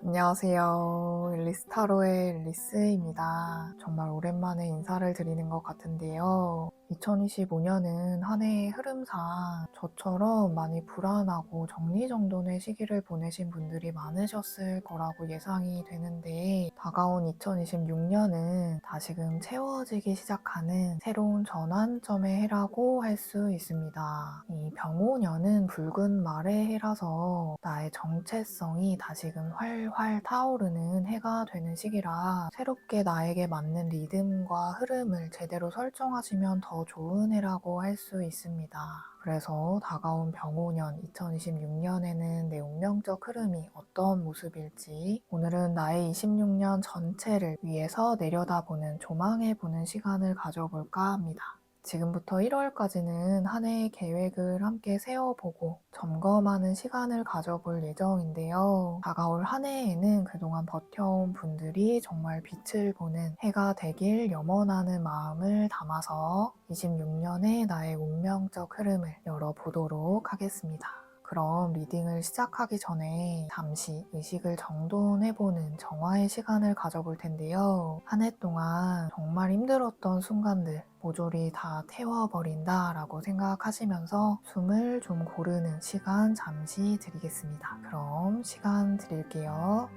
안녕하세요. 앨리스 타로의 앨리스입니다. 정말 오랜만에 인사를 드리는 것 같은데요. 2025년은 한 해의 흐름상 저처럼 많이 불안하고 정리정돈의 시기를 보내신 분들이 많으셨을 거라고 예상이 되는데, 다가온 2026년은 다시금 채워지기 시작하는 새로운 전환점의 해라고 할 수 있습니다. 이 병오년은 붉은 말의 해라서 나의 정체성이 다시금 활활 타오르는 해가 되는 시기라, 새롭게 나에게 맞는 리듬과 흐름을 제대로 설정하시면 더 좋은 해라고 할 수 있습니다. 그래서 다가온 병오년 2026년에는 내 운명적 흐름이 어떤 모습일지, 오늘은 나의 26년 전체를 위해서 내려다보는, 조망해보는 시간을 가져볼까 합니다. 지금부터 1월까지는 한 해의 계획을 함께 세워보고 점검하는 시간을 가져볼 예정인데요. 다가올 한 해에는 그동안 버텨온 분들이 정말 빛을 보는 해가 되길 염원하는 마음을 담아서 26년의 나의 운명적 흐름을 열어보도록 하겠습니다. 그럼 리딩을 시작하기 전에 잠시 의식을 정돈해보는 정화의 시간을 가져볼 텐데요. 한 해 동안 정말 힘들었던 순간들 모조리 다 태워버린다 라고 생각하시면서 숨을 좀 고르는 시간 잠시 드리겠습니다. 그럼 시간 드릴게요.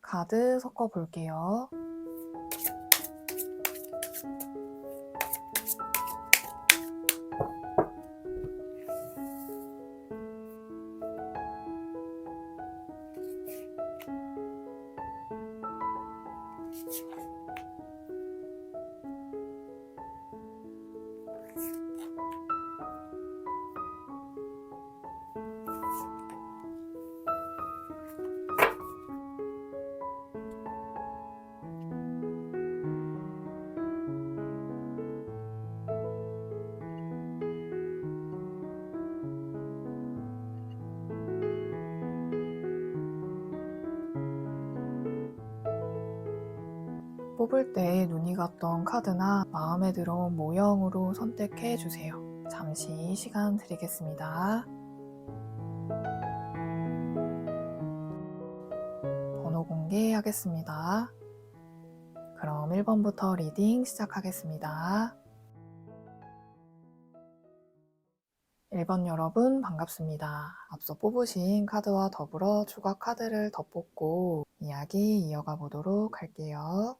카드 섞어 볼게요. 뽑을 때 눈이 갔던 카드나 마음에 들어온 모형으로 선택해 주세요. 잠시 시간 드리겠습니다. 번호 공개하겠습니다. 그럼 1번부터 리딩 시작하겠습니다. 1번 여러분 반갑습니다. 앞서 뽑으신 카드와 더불어 추가 카드를 더 뽑고 이야기 이어가 보도록 할게요.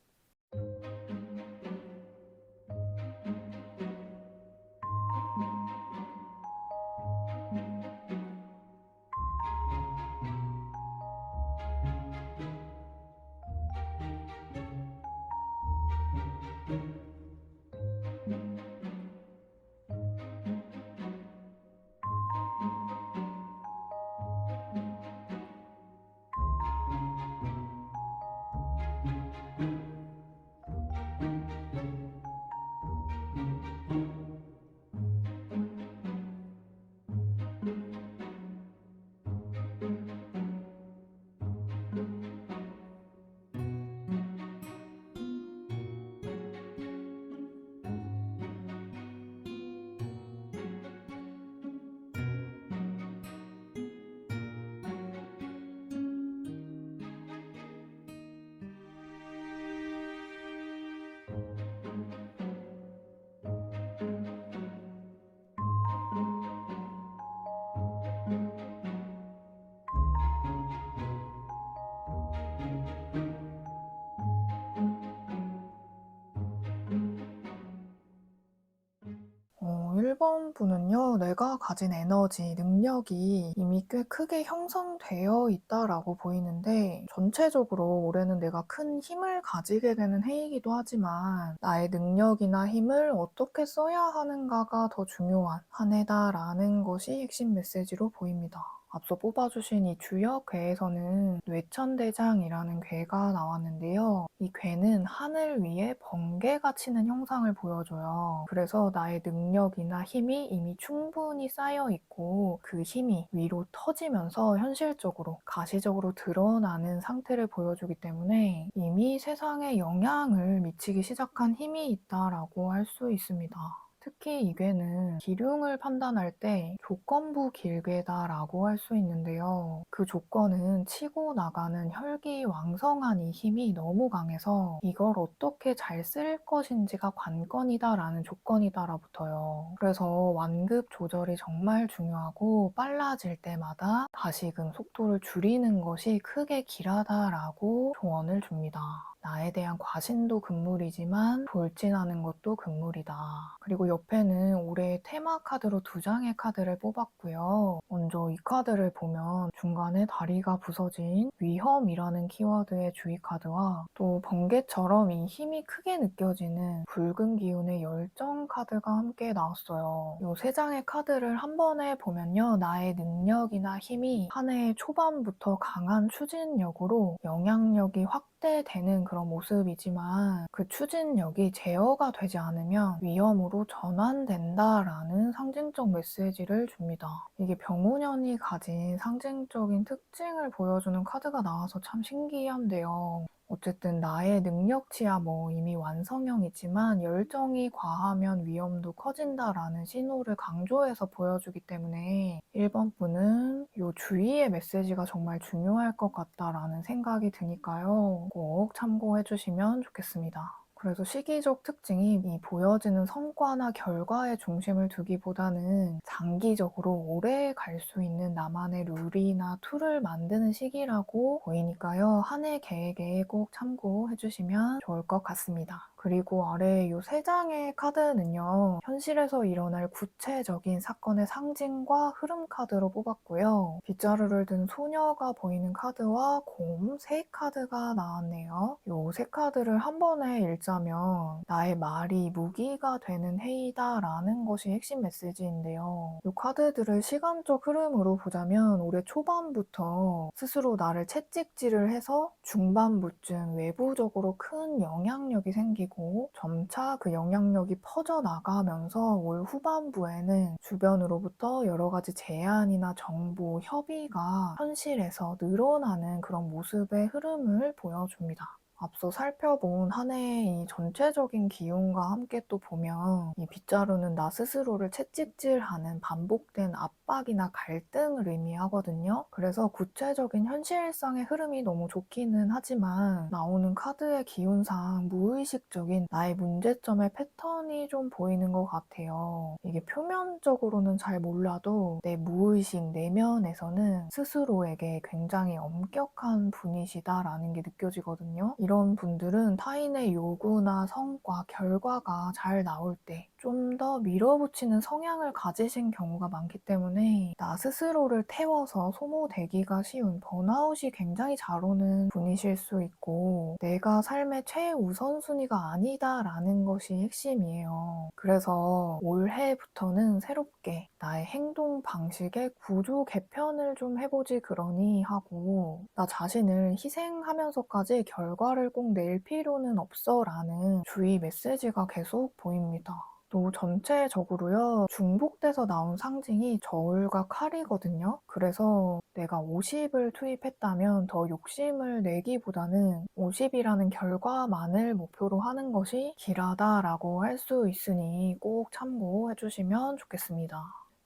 1번분은요, 내가 가진 에너지, 능력이 이미 꽤 크게 형성되어 있다라고 보이는데, 전체적으로 올해는 내가 큰 힘을 가지게 되는 해이기도 하지만, 나의 능력이나 힘을 어떻게 써야 하는가가 더 중요한 한 해다라는 것이 핵심 메시지로 보입니다. 앞서 뽑아주신 이 주역괴에서는 뇌천대장이라는 괴가 나왔는데요. 이 괴는 하늘 위에 번개가 치는 형상을 보여줘요. 그래서 나의 능력이나 힘이 이미 충분히 쌓여 있고 그 힘이 위로 터지면서 현실적으로 가시적으로 드러나는 상태를 보여주기 때문에 이미 세상에 영향을 미치기 시작한 힘이 있다라고 할 수 있습니다. 특히 이 괴는 기륭을 판단할 때 조건부 길괴다라고 할 수 있는데요. 그 조건은 치고 나가는 혈기왕성한 이 힘이 너무 강해서 이걸 어떻게 잘 쓸 것인지가 관건이다라는 조건이다라 붙어요. 그래서 완급 조절이 정말 중요하고 빨라질 때마다 다시금 속도를 줄이는 것이 크게 길하다라고 조언을 줍니다. 나에 대한 과신도 금물이지만 돌진하는 것도 금물이다. 그리고 옆에는 올해 테마 카드로 2장의 카드를 뽑았고요. 먼저 이 카드를 보면 중간에 다리가 부서진 위험이라는 키워드의 주의 카드와 또 번개처럼 이 힘이 크게 느껴지는 붉은 기운의 열정 카드가 함께 나왔어요. 이 3장의 카드를 한 번에 보면요. 나의 능력이나 힘이 한 해의 초반부터 강한 추진력으로 영향력이 확대되는 그런 모습이지만 그 추진력이 제어가 되지 않으면 위험으로 전환된다라는 상징적 메시지를 줍니다. 이게 병오년이 가진 상징적인 특징을 보여주는 카드가 나와서 참 신기한데요. 어쨌든 나의 능력치야 이미 완성형이지만 열정이 과하면 위험도 커진다라는 신호를 강조해서 보여주기 때문에 1번 분은 이 주의의 메시지가 정말 중요할 것 같다라는 생각이 드니까요. 꼭 참고해 주시면 좋겠습니다. 그래서 시기적 특징이 이 보여지는 성과나 결과에 중심을 두기보다는 장기적으로 오래 갈 수 있는 나만의 룰이나 툴을 만드는 시기라고 보이니까요. 한 해 계획에 꼭 참고해 주시면 좋을 것 같습니다. 그리고 아래 이 3장의 카드는요. 현실에서 일어날 구체적인 사건의 상징과 흐름 카드로 뽑았고요. 빗자루를 든 소녀가 보이는 카드와 곰, 새 카드가 나왔네요. 이 3카드를 한 번에 읽자면 나의 말이 무기가 되는 해이다라는 것이 핵심 메시지인데요. 이 카드들을 시간적 흐름으로 보자면 올해 초반부터 스스로 나를 채찍질을 해서 중반부쯤 외부적으로 큰 영향력이 생기고 점차 그 영향력이 퍼져나가면서 올 후반부에는 주변으로부터 여러 가지 제안이나 정보, 협의가 현실에서 늘어나는 그런 모습의 흐름을 보여줍니다. 앞서 살펴본 한 해의 이 전체적인 기운과 함께 또 보면 이 빗자루는 나 스스로를 채찍질하는 반복된 압박이나 갈등을 의미하거든요. 그래서 구체적인 현실상의 흐름이 너무 좋기는 하지만 나오는 카드의 기운상 무의식적인 나의 문제점의 패턴이 좀 보이는 것 같아요. 이게 표면적으로는 잘 몰라도 내 무의식 내면에서는 스스로에게 굉장히 엄격한 분이시다라는 게 느껴지거든요. 이런 분들은 타인의 요구나 성과, 결과가 잘 나올 때 좀 더 밀어붙이는 성향을 가지신 경우가 많기 때문에 나 스스로를 태워서 소모되기가 쉬운 번아웃이 굉장히 잘 오는 분이실 수 있고 내가 삶의 최우선순위가 아니다라는 것이 핵심이에요. 그래서 올해부터는 새롭게 나의 행동 방식의 구조 개편을 좀 해보지 그러니 하고 나 자신을 희생하면서까지 결과를 꼭 낼 필요는 없어 라는 주의 메시지가 계속 보입니다. 또 전체적으로요, 중복돼서 나온 상징이 저울과 칼이거든요. 그래서 내가 50을 투입했다면 더 욕심을 내기보다는 50이라는 결과만을 목표로 하는 것이 길하다라고 할 수 있으니 꼭 참고해 주시면 좋겠습니다.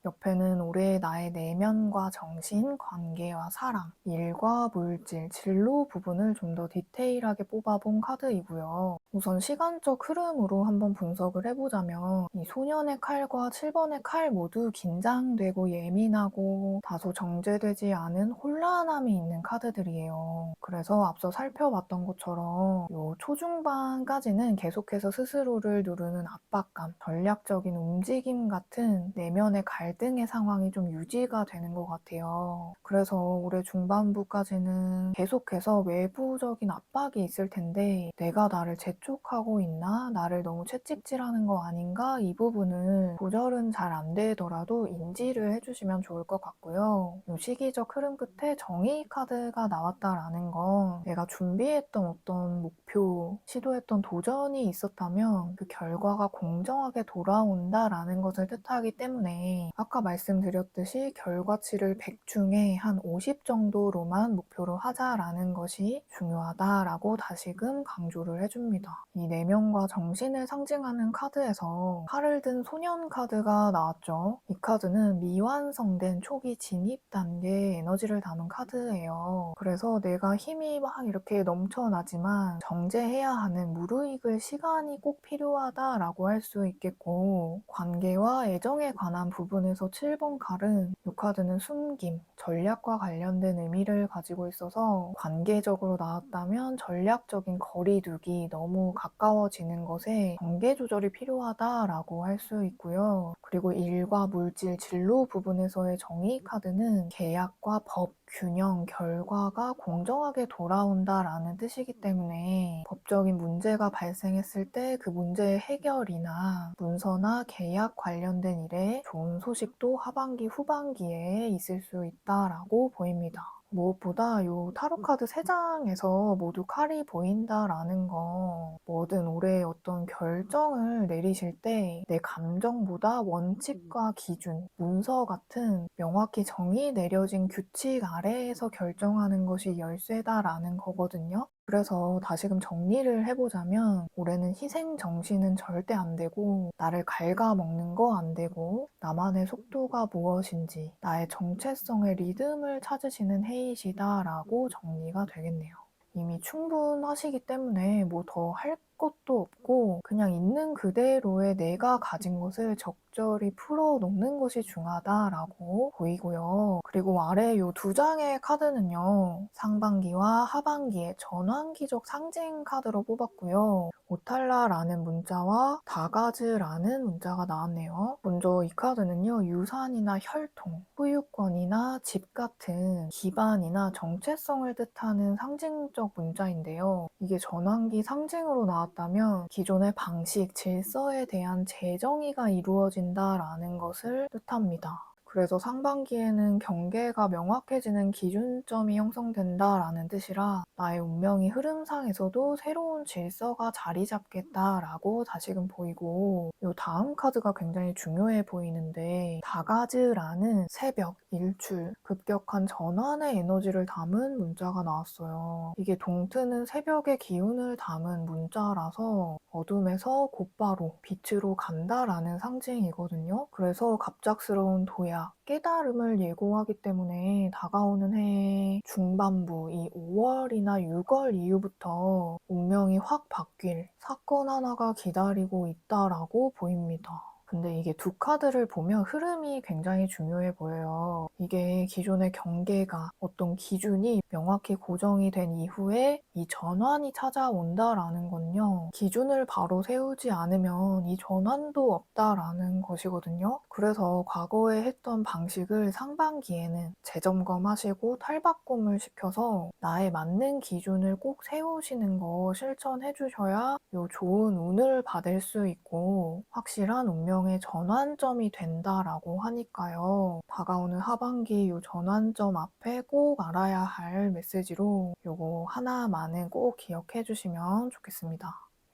옆에는 올해 나의 내면과 정신, 관계와 사랑, 일과 물질, 진로 부분을 좀 더 디테일하게 뽑아본 카드이고요. 우선 시간적 흐름으로 한번 분석을 해보자면 이 소년의 칼과 7번의 칼 모두 긴장되고 예민하고 다소 정제되지 않은 혼란함이 있는 카드들이에요. 그래서 앞서 살펴봤던 것처럼 요 초중반까지는 계속해서 스스로를 누르는 압박감, 전략적인 움직임 같은 내면의 갈등의 상황이 좀 유지가 되는 것 같아요. 그래서 올해 중반부까지는 계속해서 외부적인 압박이 있을 텐데 내가 나를 재촉하고 있나? 나를 너무 채찍질하는 거 아닌가? 이 부분을 조절은 잘 안 되더라도 인지를 해주시면 좋을 것 같고요. 이 시기적 흐름 끝에 정의 카드가 나왔다라는 건 내가 준비했던 어떤 목표, 시도했던 도전이 있었다면 그 결과가 공정하게 돌아온다라는 것을 뜻하기 때문에 아까 말씀드렸듯이 결과치를 100 중에 한 50 정도로만 목표로 하자라는 것이 중요하다라고 다시금 강조를 해줍니다. 이 내면과 정신을 상징하는 카드에서 칼을 든 소년 카드가 나왔죠. 이 카드는 미완성된 초기 진입 단계의 에너지를 담은 카드예요. 그래서 내가 힘이 막 이렇게 넘쳐나지만 정제해야 하는 무르익을 시간이 꼭 필요하다라고 할 수 있겠고, 관계와 애정에 관한 부분에서 7번 칼은 이 카드는 숨김, 전략과 관련된 의미를 가지고 있어서 관계적으로 나왔다면 전략적인 거리두기, 너무 가까워지는 것에 경계 조절이 필요하다라고 할 수 있고요. 그리고 일과 물질, 진로 부분에서의 정의 카드는 계약과 법, 균형, 결과가 공정하게 돌아온다라는 뜻이기 때문에 법적인 문제가 발생했을 때 그 문제의 해결이나 문서나 계약 관련된 일에 좋은 소식도 하반기, 후반기에 있을 수 있다라고 보입니다. 무엇보다 이 타로카드 3장에서 모두 칼이 보인다라는 건 뭐든 올해 어떤 결정을 내리실 때 내 감정보다 원칙과 기준, 문서 같은 명확히 정의 내려진 규칙 아래에서 결정하는 것이 열쇠다라는 거거든요. 그래서 다시금 정리를 해보자면 올해는 희생 정신은 절대 안 되고 나를 갉아먹는 거 안 되고 나만의 속도가 무엇인지 나의 정체성의 리듬을 찾으시는 해이시다라고 정리가 되겠네요. 이미 충분하시기 때문에 뭐 더 할 것도 없고 그냥 있는 그대로의 내가 가진 것을 적절히 풀어놓는 것이 중요하다라고 보이고요. 그리고 아래 이 2장의 카드는요. 상반기와 하반기의 전환기적 상징 카드로 뽑았고요. 오탈라라는 문자와 다가즈라는 문자가 나왔네요. 먼저 이 카드는요. 유산이나 혈통, 소유권이나 집 같은 기반이나 정체성을 뜻하는 상징적 문자인데요. 이게 전환기 상징으로 나왔다면 기존의 방식, 질서에 대한 재정의가 이루어진다라는 것을 뜻합니다. 그래서 상반기에는 경계가 명확해지는 기준점이 형성된다라는 뜻이라 나의 운명이 흐름상에서도 새로운 질서가 자리 잡겠다라고 다시금 보이고, 이 다음 카드가 굉장히 중요해 보이는데 다가즈라는 새벽, 일출, 급격한 전환의 에너지를 담은 문자가 나왔어요. 이게 동트는 새벽의 기운을 담은 문자라서 어둠에서 곧바로 빛으로 간다라는 상징이거든요. 그래서 갑작스러운 도약, 깨달음을 예고하기 때문에 다가오는 해의 중반부, 이 5월이나 6월 이후부터 운명이 확 바뀔 사건 하나가 기다리고 있다라고 보입니다. 근데 이게 두 카드를 보면 흐름이 굉장히 중요해 보여요. 이게 기존의 경계가 어떤 기준이 명확히 고정이 된 이후에 이 전환이 찾아온다라는 건요. 기준을 바로 세우지 않으면 이 전환도 없다라는 것이거든요. 그래서 과거에 했던 방식을 상반기에는 재점검하시고 탈바꿈을 시켜서 나에 맞는 기준을 꼭 세우시는 거 실천해 주셔야 요 좋은 운을 받을 수 있고 확실한 운명의 전환점이 된다라고 하니까요. 다가오는 하반기 요 전환점 앞에 꼭 알아야 할 메시지로 요거 하나만은 꼭 기억해 주시면 좋겠습니다.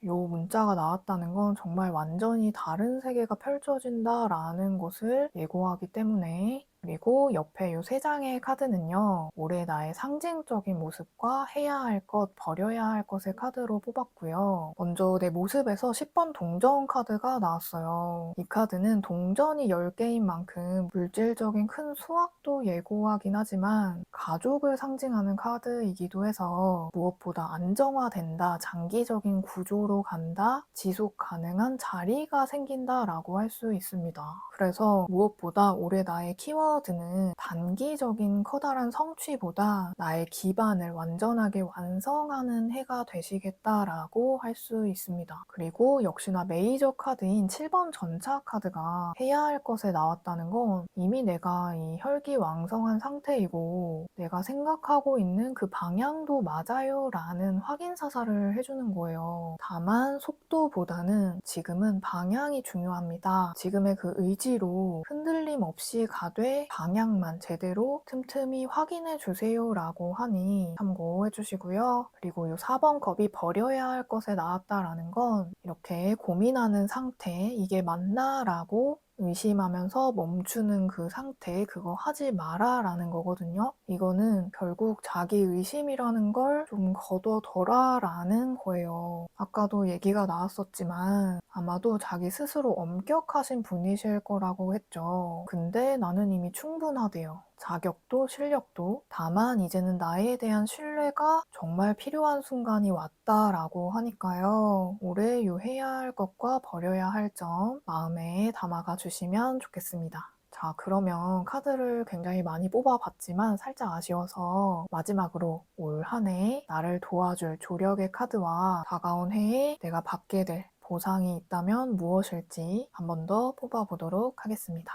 요 문자가 나왔다는 건 정말 완전히 다른 세계가 펼쳐진다라는 것을 예고하기 때문에 그리고 옆에 이 3장의 카드는요, 올해 나의 상징적인 모습과 해야 할 것, 버려야 할 것의 카드로 뽑았고요. 먼저 내 모습에서 10번 동전 카드가 나왔어요. 이 카드는 동전이 10개인 만큼 물질적인 큰 수확도 예고하긴 하지만 가족을 상징하는 카드이기도 해서 무엇보다 안정화된다, 장기적인 구조로 간다, 지속 가능한 자리가 생긴다라고 할 수 있습니다. 그래서 무엇보다 올해 나의 키워드는 단기적인 커다란 성취보다 나의 기반을 완전하게 완성하는 해가 되시겠다라고 할 수 있습니다. 그리고 역시나 메이저 카드인 7번 전차 카드가 해야 할 것에 나왔다는 건 이미 내가 이 혈기왕성한 상태이고 내가 생각하고 있는 그 방향도 맞아요 라는 확인 사살을 해주는 거예요. 다만 속도보다는 지금은 방향이 중요합니다. 지금의 그 의지로 흔들림 없이 가되 방향만 제대로 틈틈이 확인해 주세요 라고 하니 참고해 주시고요. 그리고 이 4번 컵이 버려야 할 것에 나왔다라는 건 이렇게 고민하는 상태, 이게 맞나? 라고 의심하면서 멈추는 그 상태, 그거 하지 마라 라는 거거든요. 이거는 결국 자기 의심이라는 걸 좀 거둬둬라 라는 거예요. 아까도 얘기가 나왔었지만 아마도 자기 스스로 엄격하신 분이실 거라고 했죠. 근데 나는 이미 충분하대요. 자격도 실력도. 다만 이제는 나에 대한 신뢰가 정말 필요한 순간이 왔다라고 하니까요. 올해 해야 할 것과 버려야 할 점 마음에 담아가 주시면 좋겠습니다. 자, 그러면 카드를 굉장히 많이 뽑아봤지만 살짝 아쉬워서 마지막으로 올 한 해 나를 도와줄 조력의 카드와 다가온 해에 내가 받게 될 보상이 있다면 무엇일지 한 번 더 뽑아보도록 하겠습니다.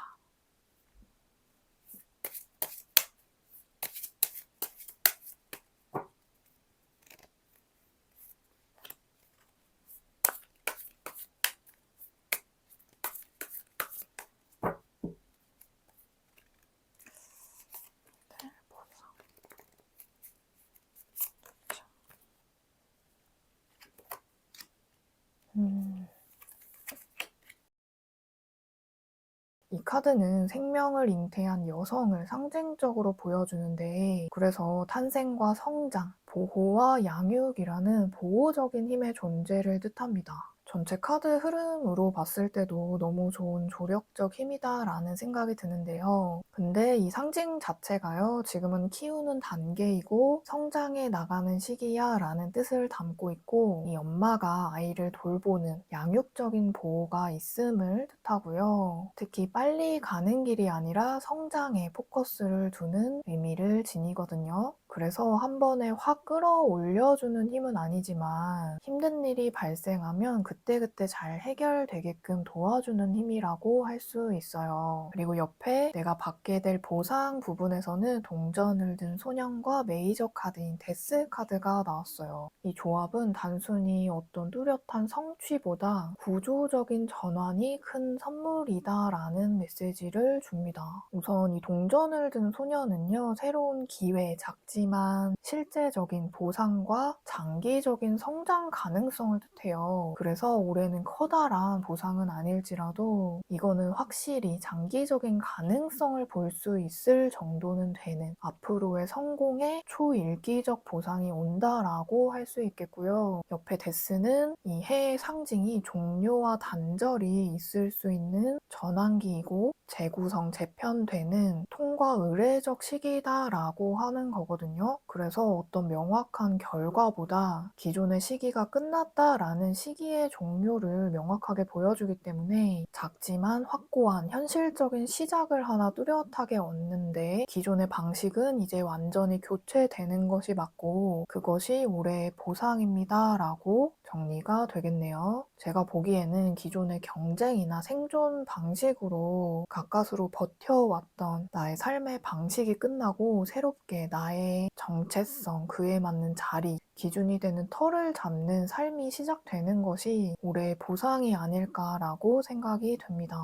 이 카드는 생명을 잉태한 여성을 상징적으로 보여주는데 그래서 탄생과 성장, 보호와 양육이라는 보호적인 힘의 존재를 뜻합니다. 전체 카드 흐름으로 봤을 때도 너무 좋은 조력적 힘이다라는 생각이 드는데요. 근데 이 상징 자체가요, 지금은 키우는 단계이고 성장해 나가는 시기야 라는 뜻을 담고 있고 이 엄마가 아이를 돌보는 양육적인 보호가 있음을 뜻하고요. 특히 빨리 가는 길이 아니라 성장에 포커스를 두는 의미를 지니거든요. 그래서 한 번에 확 끌어올려주는 힘은 아니지만 힘든 일이 발생하면 그때그때 잘 해결되게끔 도와주는 힘이라고 할 수 있어요. 그리고 옆에 내가 받게 될 보상 부분에서는 동전을 든 소년과 메이저 카드인 데스 카드가 나왔어요. 이 조합은 단순히 어떤 뚜렷한 성취보다 구조적인 전환이 큰 선물이다라는 메시지를 줍니다. 우선 이 동전을 든 소년은요, 새로운 기회, 작지만 실제적인 보상과 장기적인 성장 가능성을 뜻해요. 그래서 올해는 커다란 보상은 아닐지라도 이거는 확실히 장기적인 가능성을 볼 수 있을 정도는 되는 앞으로의 성공의 초일기적 보상이 온다라고 할 수 있겠고요. 옆에 데스는 이 해의 상징이 종료와 단절이 있을 수 있는 전환기이고 재구성, 재편되는 통과 의례적 시기다라고 하는 거거든요. 그래서 어떤 명확한 결과보다 기존의 시기가 끝났다라는 시기의 종료를 명확하게 보여주기 때문에 작지만 확고한 현실적인 시작을 하나 뚜렷하게 얻는데 기존의 방식은 이제 완전히 교체되는 것이 맞고 그것이 올해의 보상입니다 라고 정리가 되겠네요. 제가 보기에는 기존의 경쟁이나 생존 방식으로 가까스로 버텨왔던 나의 삶의 방식이 끝나고 새롭게 나의 정체성, 그에 맞는 자리, 기준이 되는 터를 잡는 삶이 시작되는 것이 올해의 보상이 아닐까라고 생각이 듭니다.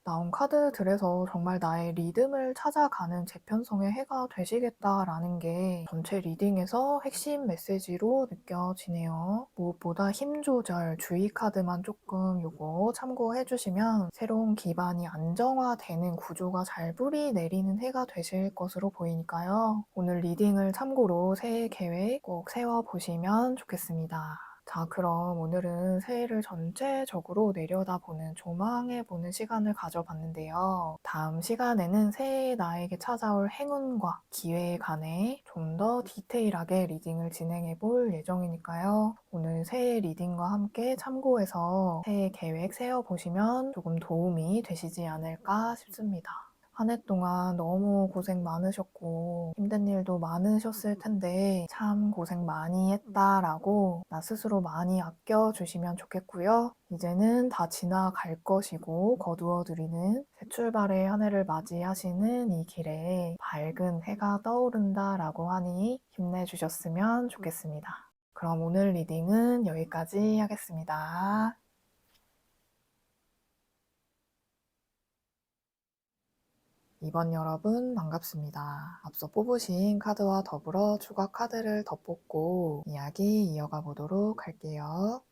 나온 카드들에서 정말 나의 리듬을 찾아가는 재편성의 해가 되시겠다라는 게 전체 리딩에서 핵심 메시지로 느껴지네요. 무엇보다 힘 조절, 주의 카드만 조금 요거 참고해 주시면 새로운 기반이 안정화되는 구조가 잘 뿌리 내리는 해가 되실 것으로 보이니까요. 오늘 리딩을 참고로 새해 계획 꼭 세워보시면 좋겠습니다. 자, 그럼 오늘은 새해를 전체적으로 내려다보는, 조망해보는 시간을 가져봤는데요. 다음 시간에는 새해에 나에게 찾아올 행운과 기회에 관해 좀 더 디테일하게 리딩을 진행해볼 예정이니까요. 오늘 새해 리딩과 함께 참고해서 새해 계획 세워보시면 조금 도움이 되시지 않을까 싶습니다. 한 해 동안 너무 고생 많으셨고 힘든 일도 많으셨을 텐데 참 고생 많이 했다라고 나 스스로 많이 아껴주시면 좋겠고요. 이제는 다 지나갈 것이고 거두어드리는 새 출발의 한 해를 맞이하시는 이 길에 밝은 해가 떠오른다라고 하니 힘내주셨으면 좋겠습니다. 그럼 오늘 리딩은 여기까지 하겠습니다. 이번 여러분 반갑습니다. 앞서 뽑으신 카드와 더불어 추가 카드를 더 뽑고 이야기 이어가 보도록 할게요.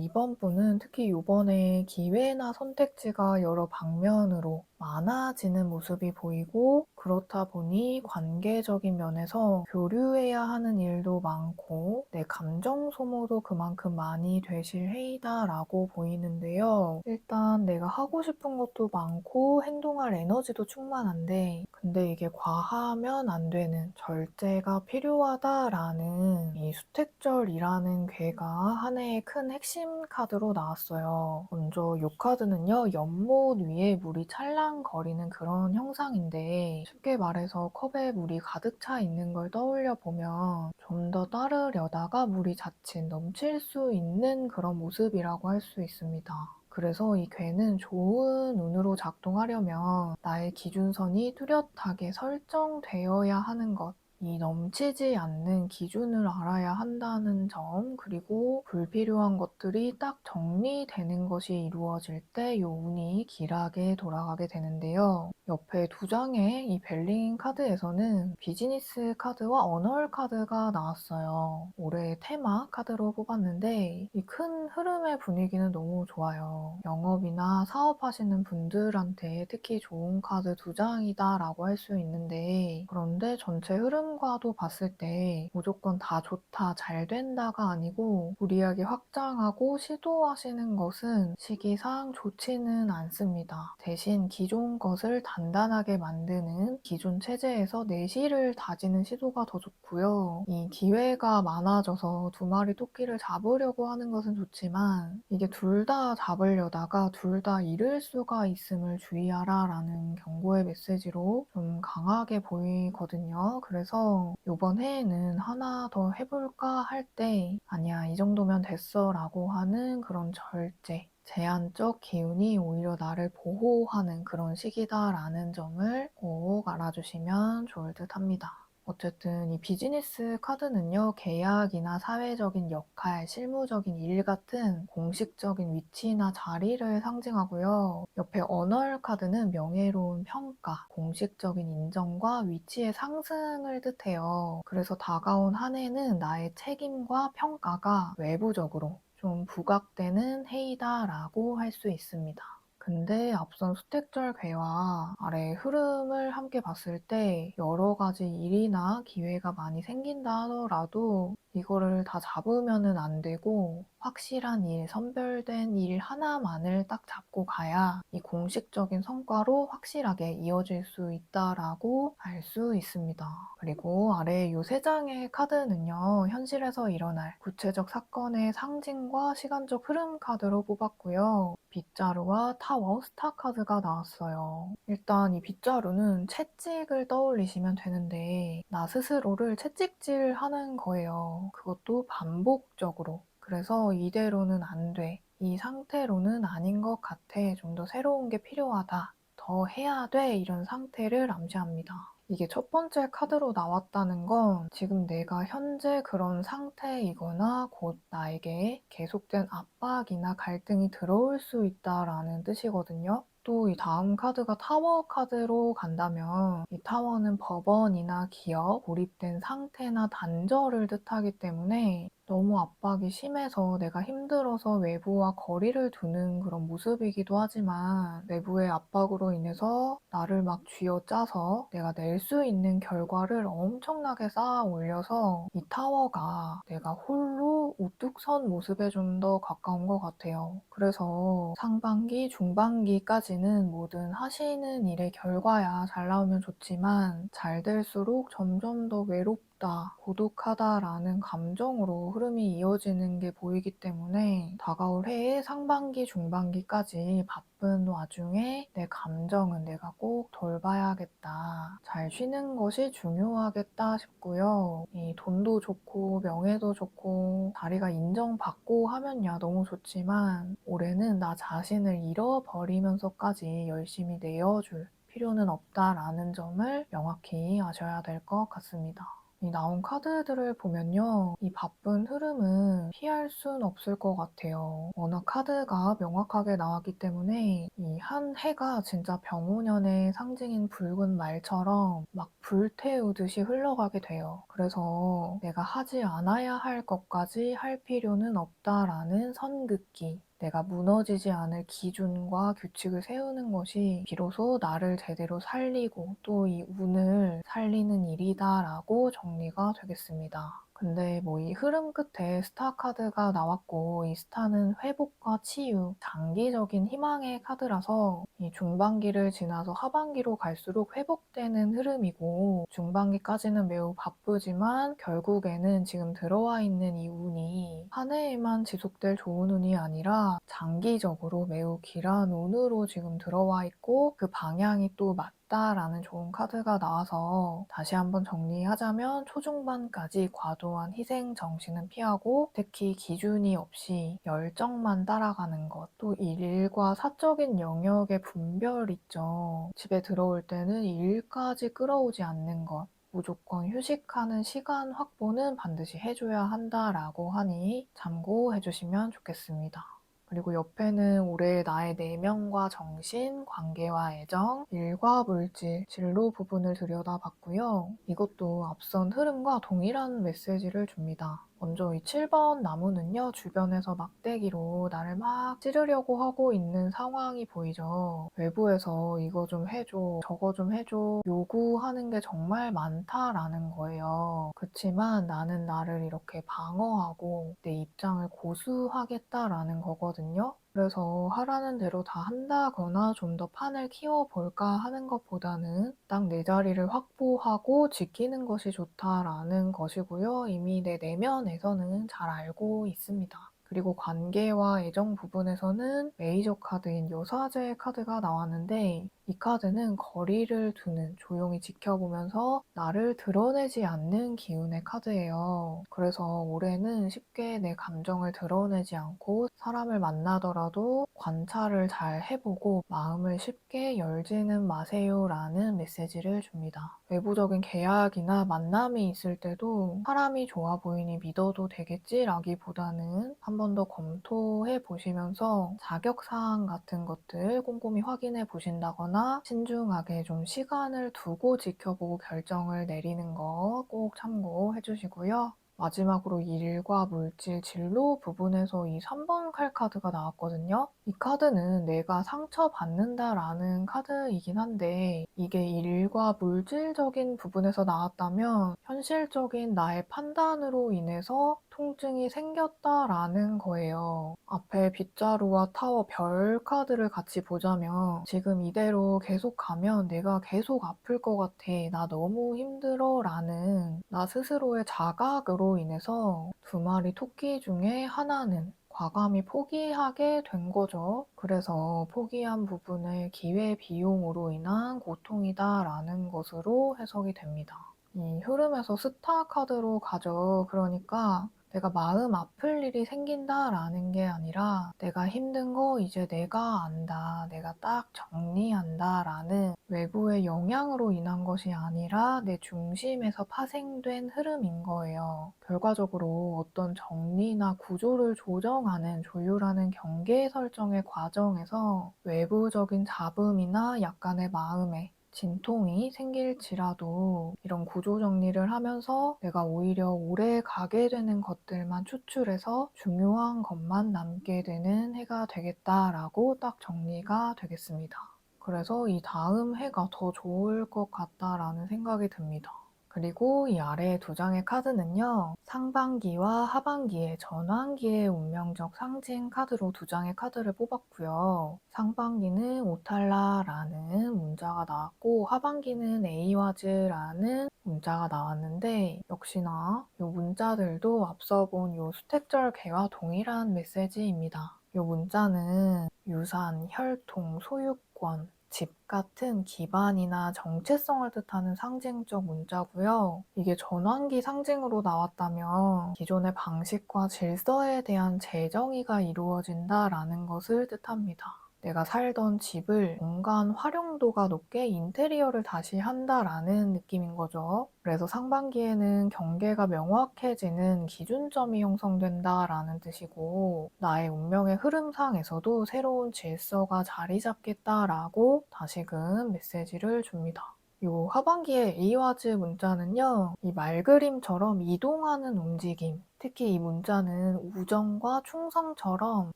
이번 분은 특히 이번에 기회나 선택지가 여러 방면으로 많아지는 모습이 보이고 그렇다 보니 관계적인 면에서 교류해야 하는 일도 많고 내 감정 소모도 그만큼 많이 되실 해이다라고 보이는데요. 일단 내가 하고 싶은 것도 많고 행동할 에너지도 충만한데 근데 이게 과하면 안 되는 절제가 필요하다라는 이 수택절이라는 괴가 한 해의 큰 핵심 카드로 나왔어요. 먼저 이 카드는요, 연못 위에 물이 찰랑거리는 그런 형상인데 쉽게 말해서 컵에 물이 가득 차 있는 걸 떠올려 보면 좀 더 따르려다가 물이 자칫 넘칠 수 있는 그런 모습이라고 할 수 있습니다. 그래서 이 괴는 좋은 운으로 작동하려면 나의 기준선이 뚜렷하게 설정되어야 하는 것, 이 넘치지 않는 기준을 알아야 한다는 점, 그리고 불필요한 것들이 딱 정리되는 것이 이루어질 때 이 운이 길하게 돌아가게 되는데요. 옆에 두 장의 이 벨링 카드에서는 비즈니스 카드와 언월 카드가 나왔어요. 올해의 테마 카드로 뽑았는데 이 큰 흐름의 분위기는 너무 좋아요. 영업이나 사업하시는 분들한테 특히 좋은 카드 두 장이다라고 할 수 있는데 그런데 전체 흐름과도 봤을 때 무조건 다 좋다, 잘 된다가 아니고 무리하게 확장하고 시도하시는 것은 시기상 좋지는 않습니다. 대신 기존 것을 단단하게 만드는 기존 체제에서 내실을 다지는 시도가 더 좋고요. 이 기회가 많아져서 두 마리 토끼를 잡으려고 하는 것은 좋지만 이게 둘 다 잡으려다가 둘 다 잃을 수가 있음을 주의하라 라는 경고의 메시지로 좀 강하게 보이거든요. 그래서 이번 해에는 하나 더 해볼까 할 때 아니야 이 정도면 됐어 라고 하는 그런 절제, 제한적 기운이 오히려 나를 보호하는 그런 시기다라는 점을 꼭 알아주시면 좋을 듯 합니다. 어쨌든 이 비즈니스 카드는요, 계약이나 사회적인 역할, 실무적인 일 같은 공식적인 위치나 자리를 상징하고요. 옆에 어널 카드는 명예로운 평가, 공식적인 인정과 위치의 상승을 뜻해요. 그래서 다가온 한 해는 나의 책임과 평가가 외부적으로 좀 부각되는 해이다라고 할 수 있습니다. 근데 앞선 수택절 괴와 아래의 흐름을 함께 봤을 때 여러 가지 일이나 기회가 많이 생긴다 하더라도 이거를 다 잡으면은 안 되고 확실한 일, 선별된 일 하나만을 딱 잡고 가야 이 공식적인 성과로 확실하게 이어질 수 있다라고 알 수 있습니다. 그리고 아래 이 세 장의 카드는요, 현실에서 일어날 구체적 사건의 상징과 시간적 흐름 카드로 뽑았고요. 빗자루와 타워, 스타 카드가 나왔어요. 일단 이 빗자루는 채찍을 떠올리시면 되는데 나 스스로를 채찍질하는 거예요. 그것도 반복적으로. 그래서 이대로는 안 돼. 이 상태로는 아닌 것 같아. 좀 더 새로운 게 필요하다. 더 해야 돼. 이런 상태를 암시합니다. 이게 첫 번째 카드로 나왔다는 건 지금 내가 현재 그런 상태이거나 곧 나에게 계속된 압박이나 갈등이 들어올 수 있다라는 뜻이거든요. 또 이 다음 카드가 타워 카드로 간다면 이 타워는 법원이나 기업, 고립된 상태나 단절을 뜻하기 때문에 너무 압박이 심해서 내가 힘들어서 외부와 거리를 두는 그런 모습이기도 하지만 내부의 압박으로 인해서 나를 막 쥐어짜서 내가 낼 수 있는 결과를 엄청나게 쌓아 올려서 이 타워가 내가 홀로 우뚝 선 모습에 좀 더 가까운 것 같아요. 그래서 상반기, 중반기까지는 뭐든 하시는 일의 결과야 잘 나오면 좋지만 잘 될수록 점점 더 외롭다, 고독하다라는 감정으로 흐름이 이어지는 게 보이기 때문에 다가올 해의 상반기, 중반기까지 바쁜 와중에 내 감정은 내가 꼭 돌봐야겠다. 잘 쉬는 것이 중요하겠다 싶고요. 이 돈도 좋고 명예도 좋고 자리가 인정받고 하면야 너무 좋지만 올해는 나 자신을 잃어버리면서까지 열심히 내어줄 필요는 없다라는 점을 명확히 아셔야 될 것 같습니다. 이 나온 카드들을 보면요, 이 바쁜 흐름은 피할 순 없을 것 같아요. 워낙 카드가 명확하게 나왔기 때문에 이 한 해가 진짜 병오년의 상징인 붉은 말처럼 막 불태우듯이 흘러가게 돼요. 그래서 내가 하지 않아야 할 것까지 할 필요는 없다라는 선긋기. 내가 무너지지 않을 기준과 규칙을 세우는 것이 비로소 나를 제대로 살리고 또 이 운을 살리는 일이다라고 정리가 되겠습니다. 근데 뭐 이 흐름 끝에 스타 카드가 나왔고 이 스타는 회복과 치유, 장기적인 희망의 카드라서 이 중반기를 지나서 하반기로 갈수록 회복되는 흐름이고 중반기까지는 매우 바쁘지만 결국에는 지금 들어와 있는 이 운이 한 해에만 지속될 좋은 운이 아니라 장기적으로 매우 길한 운으로 지금 들어와 있고 그 방향이 또 맞다라는 좋은 카드가 나와서 다시 한번 정리하자면 초중반까지 과도한 희생 정신은 피하고 특히 기준이 없이 열정만 따라가는 것, 또 일과 사적인 영역의 분별 있죠. 집에 들어올 때는 일까지 끌어오지 않는 것, 무조건 휴식하는 시간 확보는 반드시 해줘야 한다라고 하니 참고해 주시면 좋겠습니다. 그리고 옆에는 올해 나의 내면과 정신, 관계와 애정, 일과 물질, 진로 부분을 들여다봤고요. 이것도 앞선 흐름과 동일한 메시지를 줍니다. 먼저 이 7번 나무는요, 주변에서 막대기로 나를 막 찌르려고 하고 있는 상황이 보이죠. 외부에서 이거 좀 해줘, 저거 좀 해줘, 요구하는 게 정말 많다라는 거예요. 그치만 나는 나를 이렇게 방어하고 내 입장을 고수하겠다라는 거거든요. 그래서 하라는 대로 다 한다거나 좀 더 판을 키워볼까 하는 것보다는 딱 내 자리를 확보하고 지키는 것이 좋다라는 것이고요. 이미 내 내면에서는 잘 알고 있습니다. 그리고 관계와 애정 부분에서는 메이저 카드인 여사제 카드가 나왔는데 이 카드는 거리를 두는, 조용히 지켜보면서 나를 드러내지 않는 기운의 카드예요. 그래서 올해는 쉽게 내 감정을 드러내지 않고 사람을 만나더라도 관찰을 잘 해보고 마음을 쉽게 열지는 마세요라는 메시지를 줍니다. 외부적인 계약이나 만남이 있을 때도 사람이 좋아 보이니 믿어도 되겠지라기보다는 한 번 더 검토해 보시면서 자격사항 같은 것들 꼼꼼히 확인해 보신다거나 신중하게 좀 시간을 두고 지켜보고 결정을 내리는 거 꼭 참고해 주시고요. 마지막으로 일과 물질, 진로 부분에서 이 3번 칼 카드가 나왔거든요. 이 카드는 내가 상처받는다라는 카드이긴 한데 이게 일과 물질적인 부분에서 나왔다면 현실적인 나의 판단으로 인해서 통증이 생겼다라는 거예요. 앞에 빗자루와 타워, 별 카드를 같이 보자면 지금 이대로 계속 가면 내가 계속 아플 것 같아. 나 너무 힘들어 라는 나 스스로의 자각으로 인해서 두 마리 토끼 중에 하나는 과감히 포기하게 된 거죠. 그래서 포기한 부분을 기회비용으로 인한 고통이다라는 것으로 해석이 됩니다. 이 흐름에서 스타 카드로 가죠. 그러니까 내가 마음 아플 일이 생긴다라는 게 아니라 내가 힘든 거 이제 내가 안다. 내가 딱 정리한다라는 외부의 영향으로 인한 것이 아니라 내 중심에서 파생된 흐름인 거예요. 결과적으로 어떤 정리나 구조를 조정하는 조율하는 경계 설정의 과정에서 외부적인 잡음이나 약간의 마음에 진통이 생길지라도 이런 구조 정리를 하면서 내가 오히려 오래 가게 되는 것들만 추출해서 중요한 것만 남게 되는 해가 되겠다라고 딱 정리가 되겠습니다. 그래서 이 다음 해가 더 좋을 것 같다라는 생각이 듭니다. 그리고 이 아래 두 장의 카드는요. 상반기와 하반기의 전환기의 운명적 상징 카드로 두 장의 카드를 뽑았고요. 상반기는 오탈라라는 문자가 나왔고 하반기는 에이와즈라는 문자가 나왔는데 역시나 이 문자들도 앞서 본 이 수택절 개와 동일한 메시지입니다. 이 문자는 유산, 혈통, 소유권, 집 같은 기반이나 정체성을 뜻하는 상징적 문자고요. 이게 전환기 상징으로 나왔다면 기존의 방식과 질서에 대한 재정의가 이루어진다라는 것을 뜻합니다. 내가 살던 집을 공간 활용도가 높게 인테리어를 다시 한다라는 느낌인 거죠. 그래서 상반기에는 경계가 명확해지는 기준점이 형성된다라는 뜻이고 나의 운명의 흐름상에서도 새로운 질서가 자리 잡겠다라고 다시금 메시지를 줍니다. 요 하반기의 에이와즈 문자는요. 이 말그림처럼 이동하는 움직임, 특히 이 문자는 우정과 충성처럼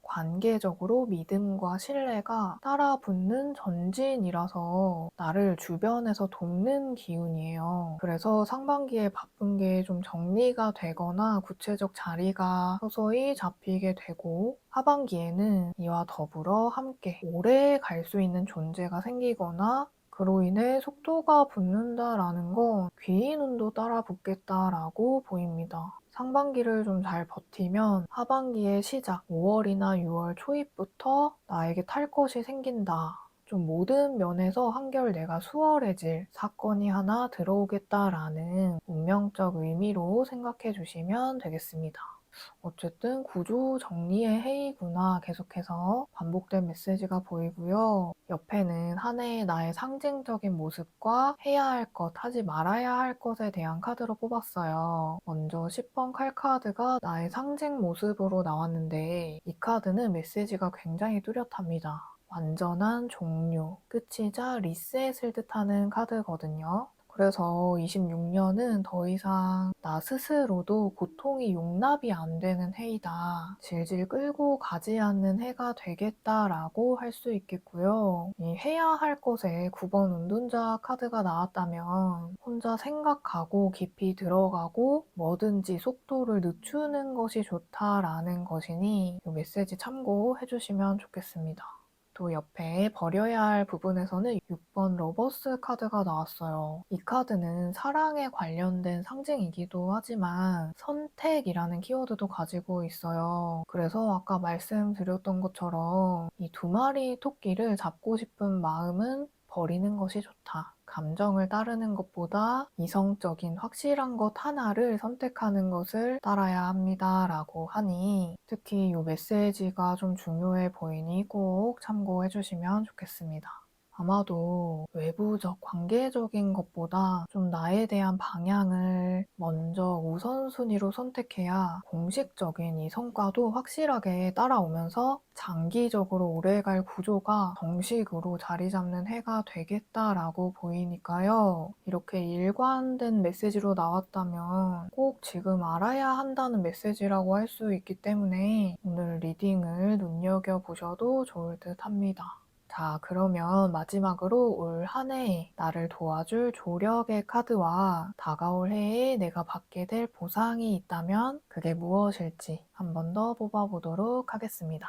관계적으로 믿음과 신뢰가 따라붙는 전진이라서 나를 주변에서 돕는 기운이에요. 그래서 상반기에 바쁜 게 좀 정리가 되거나 구체적 자리가 서서히 잡히게 되고 하반기에는 이와 더불어 함께 오래 갈 수 있는 존재가 생기거나 그로 인해 속도가 붙는다라는 건 귀인운도 따라 붙겠다라고 보입니다. 상반기를 좀 잘 버티면 하반기의 시작 5월이나 6월 초입부터 나에게 탈 것이 생긴다. 좀 모든 면에서 한결 내가 수월해질 사건이 하나 들어오겠다라는 운명적 의미로 생각해 주시면 되겠습니다. 어쨌든 구조 정리의 해이구나 계속해서 반복된 메시지가 보이고요. 옆에는 한 해의 나의 상징적인 모습과 해야 할 것, 하지 말아야 할 것에 대한 카드로 뽑았어요. 먼저 10번 칼카드가 나의 상징 모습으로 나왔는데 이 카드는 메시지가 굉장히 뚜렷합니다. 완전한 종료, 끝이자 리셋을 뜻하는 카드거든요. 그래서 26년은 더 이상 나 스스로도 고통이 용납이 안 되는 해이다. 질질 끌고 가지 않는 해가 되겠다라고 할 수 있겠고요. 이 해야 할 것에 9번 운둔자 카드가 나왔다면 혼자 생각하고 깊이 들어가고 뭐든지 속도를 늦추는 것이 좋다라는 것이니 이 메시지 참고해 주시면 좋겠습니다. 또 옆에 버려야 할 부분에서는 6번 러버스 카드가 나왔어요. 이 카드는 사랑에 관련된 상징이기도 하지만 선택이라는 키워드도 가지고 있어요. 그래서 아까 말씀드렸던 것처럼 이 두 마리 토끼를 잡고 싶은 마음은 버리는 것이 좋다. 감정을 따르는 것보다 이성적인 확실한 것 하나를 선택하는 것을 따라야 합니다. 라고 하니 특히 이 메시지가 좀 중요해 보이니 꼭 참고해 주시면 좋겠습니다. 아마도 외부적, 관계적인 것보다 좀 나에 대한 방향을 먼저 우선순위로 선택해야 공식적인 이 성과도 확실하게 따라오면서 장기적으로 오래갈 구조가 정식으로 자리 잡는 해가 되겠다라고 보이니까요. 이렇게 일관된 메시지로 나왔다면 꼭 지금 알아야 한다는 메시지라고 할 수 있기 때문에 오늘 리딩을 눈여겨보셔도 좋을 듯 합니다. 자, 그러면 마지막으로 올 한 해 나를 도와줄 조력의 카드와 다가올 해에 내가 받게 될 보상이 있다면 그게 무엇일지 한 번 더 뽑아보도록 하겠습니다.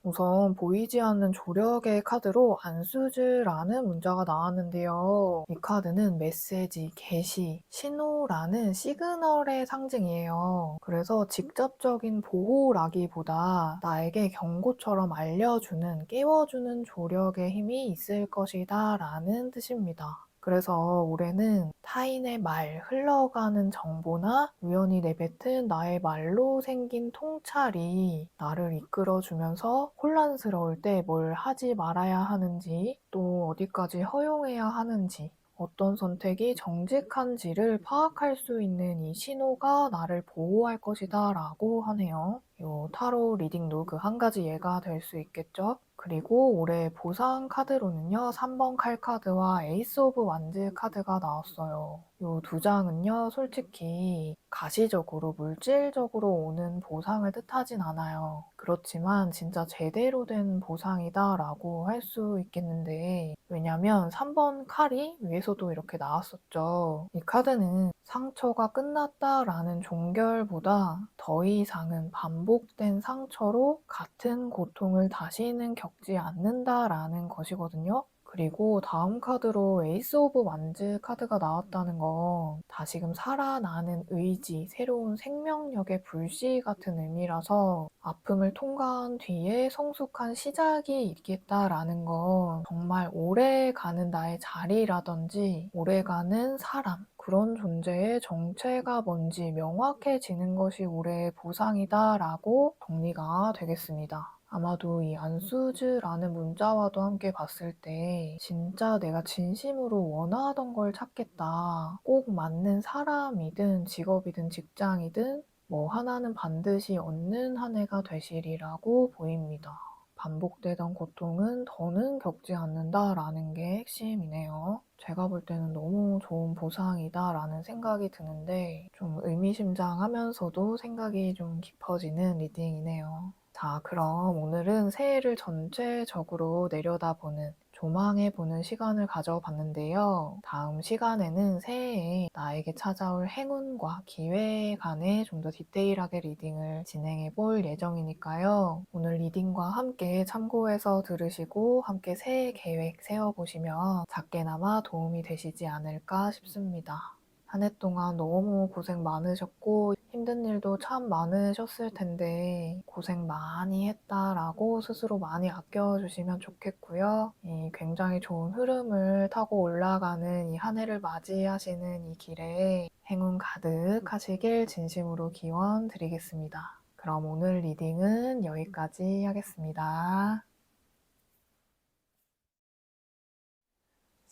우선 보이지 않는 조력의 카드로 안수즈라는 문자가 나왔는데요. 이 카드는 메시지, 게시, 신호라는 시그널의 상징이에요. 그래서 직접적인 보호라기보다 나에게 경고처럼 알려주는, 깨워주는 조력의 힘이 있을 것이다 라는 뜻입니다. 그래서 올해는 타인의 말, 흘러가는 정보나 우연히 내뱉은 나의 말로 생긴 통찰이 나를 이끌어주면서 혼란스러울 때 뭘 하지 말아야 하는지, 또 어디까지 허용해야 하는지, 어떤 선택이 정직한지를 파악할 수 있는 이 신호가 나를 보호할 것이다 라고 하네요. 요 타로 리딩도 그 한 가지 예가 될 수 있겠죠? 그리고 올해 보상 카드로는요, 3번 칼 카드와 에이스 오브 완즈 카드가 나왔어요. 이 두 장은요, 솔직히 가시적으로, 물질적으로 오는 보상을 뜻하진 않아요. 그렇지만 진짜 제대로 된 보상이다라고 할 수 있겠는데, 왜냐면 3번 칼이 위에서도 이렇게 나왔었죠. 이 카드는 상처가 끝났다라는 종결보다 더 이상은 반복된 상처로 같은 고통을 다시는 겪지 않는다라는 것이거든요. 그리고 다음 카드로 에이스 오브 완즈 카드가 나왔다는 건 다시금 살아나는 의지, 새로운 생명력의 불씨 같은 의미라서 아픔을 통과한 뒤에 성숙한 시작이 있겠다라는 건 정말 오래가는 나의 자리라든지 오래가는 사람, 그런 존재의 정체가 뭔지 명확해지는 것이 올해의 보상이다라고 정리가 되겠습니다. 아마도 이 안수즈라는 문자와도 함께 봤을 때 진짜 내가 진심으로 원하던 걸 찾겠다. 꼭 맞는 사람이든 직업이든 직장이든 뭐 하나는 반드시 얻는 한 해가 되시리라고 보입니다. 반복되던 고통은 더는 겪지 않는다라는 게 핵심이네요. 제가 볼 때는 너무 좋은 보상이다라는 생각이 드는데 좀 의미심장하면서도 생각이 좀 깊어지는 리딩이네요. 자, 그럼 오늘은 새해를 전체적으로 내려다보는 조망해보는 시간을 가져봤는데요. 다음 시간에는 새해에 나에게 찾아올 행운과 기회에 관해 좀 더 디테일하게 리딩을 진행해볼 예정이니까요. 오늘 리딩과 함께 참고해서 들으시고 함께 새해 계획 세워보시면 작게나마 도움이 되시지 않을까 싶습니다. 한 해 동안 너무 고생 많으셨고 힘든 일도 참 많으셨을 텐데 고생 많이 했다라고 스스로 많이 아껴주시면 좋겠고요. 이 굉장히 좋은 흐름을 타고 올라가는 이 한 해를 맞이하시는 이 길에 행운 가득하시길 진심으로 기원 드리겠습니다. 그럼 오늘 리딩은 여기까지 하겠습니다.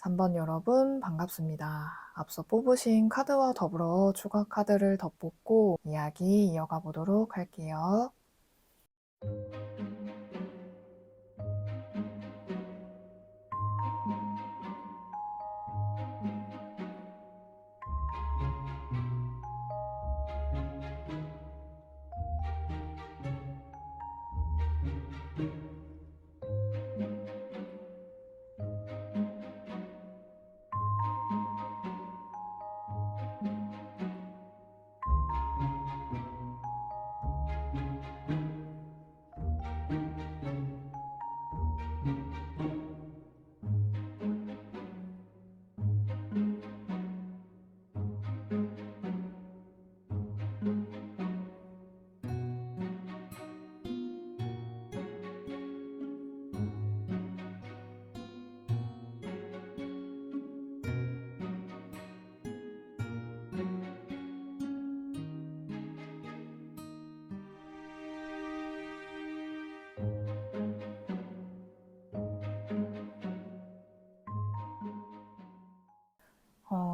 3번 여러분 반갑습니다. 앞서 뽑으신 카드와 더불어 추가 카드를 더 뽑고 이야기 이어가 보도록 할게요.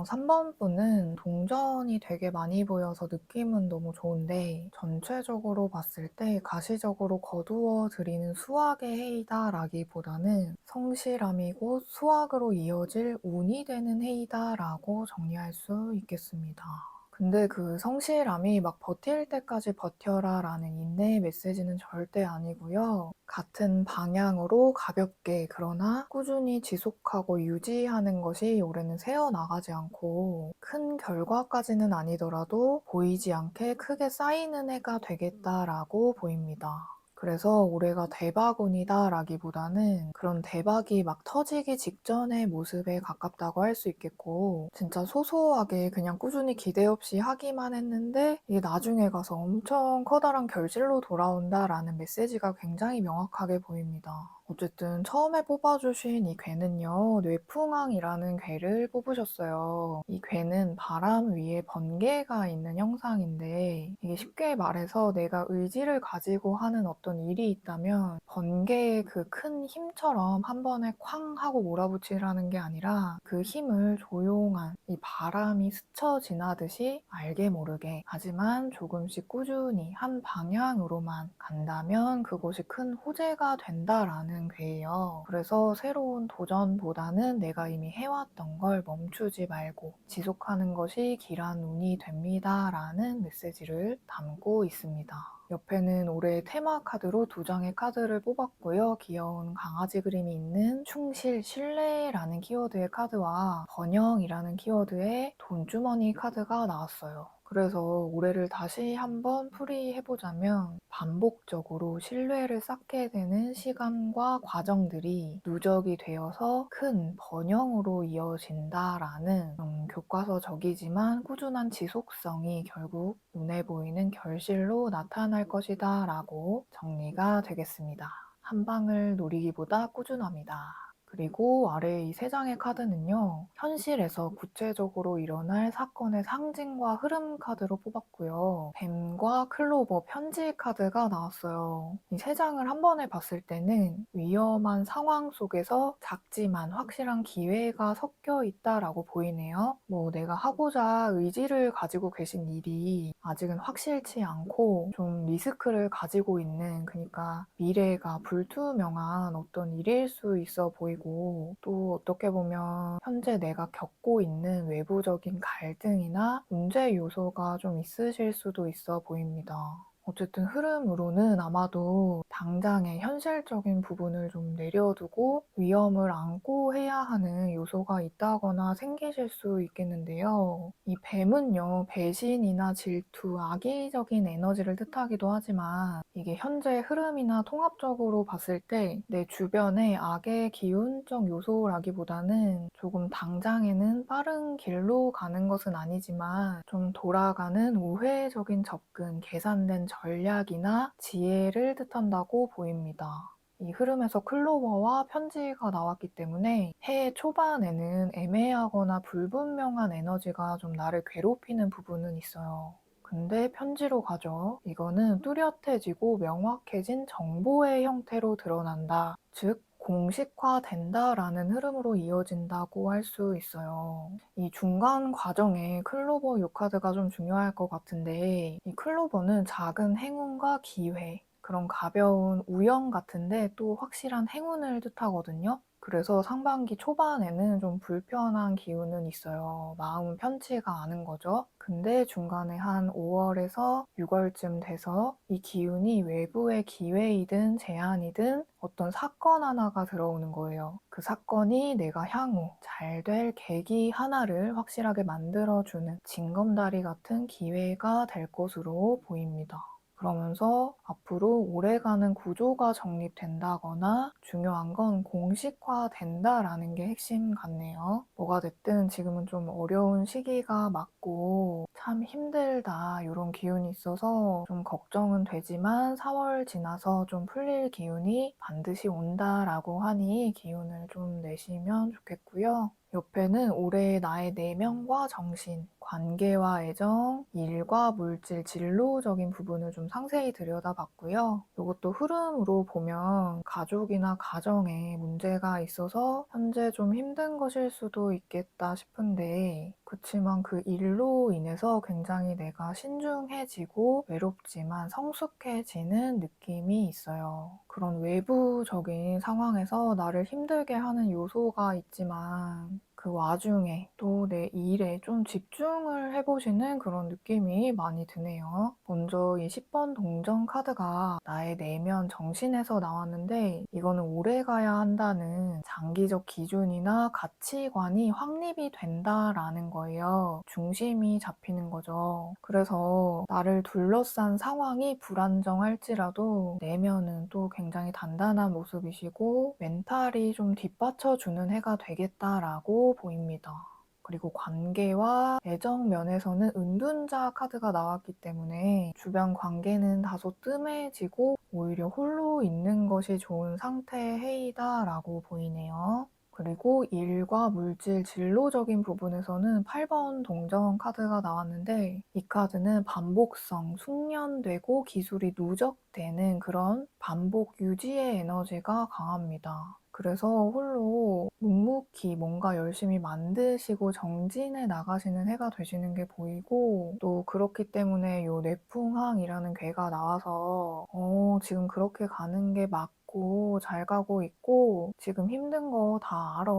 3번 분은 동전이 되게 많이 보여서 느낌은 너무 좋은데 전체적으로 봤을 때 가시적으로 거두어 드리는 수학의 해이다라기보다는 성실함이 곧 수학으로 이어질 운이 되는 해이다라고 정리할 수 있겠습니다. 근데 그 성실함이 막 버틸 때까지 버텨라 라는 인내의 메시지는 절대 아니고요. 같은 방향으로 가볍게 그러나 꾸준히 지속하고 유지하는 것이 올해는 새어나가지 않고 큰 결과까지는 아니더라도 보이지 않게 크게 쌓이는 해가 되겠다라고 보입니다. 그래서 올해가 대박운이다 라기보다는 그런 대박이 막 터지기 직전의 모습에 가깝다고 할 수 있겠고, 진짜 소소하게 그냥 꾸준히 기대 없이 하기만 했는데 이게 나중에 가서 엄청 커다란 결실로 돌아온다라는 메시지가 굉장히 명확하게 보입니다. 어쨌든 처음에 뽑아주신 이 괴는요, 뇌풍왕이라는 괴를 뽑으셨어요. 이 괴는 바람 위에 번개가 있는 형상인데, 이게 쉽게 말해서 내가 의지를 가지고 하는 어떤 일이 있다면 번개의 그 큰 힘처럼 한 번에 쾅 하고 몰아붙이라는 게 아니라 그 힘을 조용한 이 바람이 스쳐 지나듯이 알게 모르게 하지만 조금씩 꾸준히 한 방향으로만 간다면 그곳이 큰 호재가 된다라는 괴예요. 그래서 새로운 도전보다는 내가 이미 해왔던 걸 멈추지 말고 지속하는 것이 길한 운이 됩니다라는 메시지를 담고 있습니다. 옆에는 올해 테마 카드로 2장의 카드를 뽑았고요. 귀여운 강아지 그림이 있는 충실, 신뢰라는 키워드의 카드와 번영이라는 키워드의 돈주머니 카드가 나왔어요. 그래서 올해를 다시 한번 풀이해보자면 반복적으로 신뢰를 쌓게 되는 시간과 과정들이 누적이 되어서 큰 번영으로 이어진다라는 교과서적이지만 꾸준한 지속성이 결국 눈에 보이는 결실로 나타날 것이다 라고 정리가 되겠습니다. 한 방을 노리기보다 꾸준합니다. 그리고 아래 이 3장의 카드는요, 현실에서 구체적으로 일어날 사건의 상징과 흐름 카드로 뽑았고요. 뱀과 클로버 편지 카드가 나왔어요. 이 3장을 한 번에 봤을 때는 위험한 상황 속에서 작지만 확실한 기회가 섞여 있다라고 보이네요. 내가 하고자 의지를 가지고 계신 일이 아직은 확실치 않고 좀 리스크를 가지고 있는, 그러니까 미래가 불투명한 어떤 일일 수 있어 보이고, 또 어떻게 보면 현재 내가 겪고 있는 외부적인 갈등이나 문제 요소가 좀 있으실 수도 있어 보입니다. 어쨌든 흐름으로는 아마도 당장의 현실적인 부분을 좀 내려두고 위험을 안고 해야 하는 요소가 있다거나 생기실 수 있겠는데요. 이 뱀은요, 배신이나 질투, 악의적인 에너지를 뜻하기도 하지만 이게 현재 흐름이나 통합적으로 봤을 때 내 주변의 악의 기운적 요소라기보다는 조금 당장에는 빠른 길로 가는 것은 아니지만 좀 돌아가는 우회적인 접근, 계산된 전략이나 지혜를 뜻한다고 보입니다. 이 흐름에서 클로버와 편지가 나왔기 때문에 해 초반에는 애매하거나 불분명한 에너지가 좀 나를 괴롭히는 부분은 있어요. 근데 편지로 가죠. 이거는 뚜렷해지고 명확해진 정보의 형태로 드러난다. 즉, 공식화된다라는 흐름으로 이어진다고 할 수 있어요. 이 중간 과정에 클로버 요 카드가 좀 중요할 것 같은데, 이 클로버는 작은 행운과 기회, 그런 가벼운 우연 같은데 또 확실한 행운을 뜻하거든요. 그래서 상반기 초반에는 좀 불편한 기운은 있어요. 마음은 편치가 않은 거죠. 근데 중간에 한 5월에서 6월쯤 돼서 이 기운이 외부의 기회이든 제안이든 어떤 사건 하나가 들어오는 거예요. 그 사건이 내가 향후 잘 될 계기 하나를 확실하게 만들어주는 징검다리 같은 기회가 될 것으로 보입니다. 그러면서 앞으로 오래가는 구조가 정립된다거나 중요한 건 공식화된다라는 게 핵심 같네요. 뭐가 됐든 지금은 좀 어려운 시기가 맞고 참 힘들다 이런 기운이 있어서 좀 걱정은 되지만 4월 지나서 좀 풀릴 기운이 반드시 온다라고 하니 기운을 좀 내시면 좋겠고요. 옆에는 올해 나의 내면과 정신, 관계와 애정, 일과 물질, 진로적인 부분을 좀 상세히 들여다봤고요. 이것도 흐름으로 보면 가족이나 가정에 문제가 있어서 현재 좀 힘든 것일 수도 있겠다 싶은데, 그치만 그 일로 인해서 굉장히 내가 신중해지고 외롭지만 성숙해지는 느낌이 있어요. 그런 외부적인 상황에서 나를 힘들게 하는 요소가 있지만 그 와중에 또 내 일에 좀 집중을 해보시는 그런 느낌이 많이 드네요. 먼저 이 10번 동전 카드가 나의 내면 정신에서 나왔는데, 이거는 오래가야 한다는 장기적 기준이나 가치관이 확립이 된다라는 거예요. 중심이 잡히는 거죠. 그래서 나를 둘러싼 상황이 불안정할지라도 내면은 또 굉장히 단단한 모습이시고 멘탈이 좀 뒷받쳐주는 해가 되겠다라고 보입니다. 그리고 관계와 애정 면에서는 은둔자 카드가 나왔기 때문에 주변 관계는 다소 뜸해지고 오히려 홀로 있는 것이 좋은 상태의 해이다라고 보이네요. 그리고 일과 물질, 진로적인 부분에서는 8번 동전 카드가 나왔는데, 이 카드는 반복성, 숙련되고 기술이 누적되는 그런 반복 유지의 에너지가 강합니다. 그래서 홀로 묵묵히 뭔가 열심히 만드시고 정진해 나가시는 해가 되시는 게 보이고, 또 그렇기 때문에 요 내풍항이라는 괴가 나와서 지금 그렇게 가는 게 맞고 잘 가고 있고 지금 힘든 거 다 알아.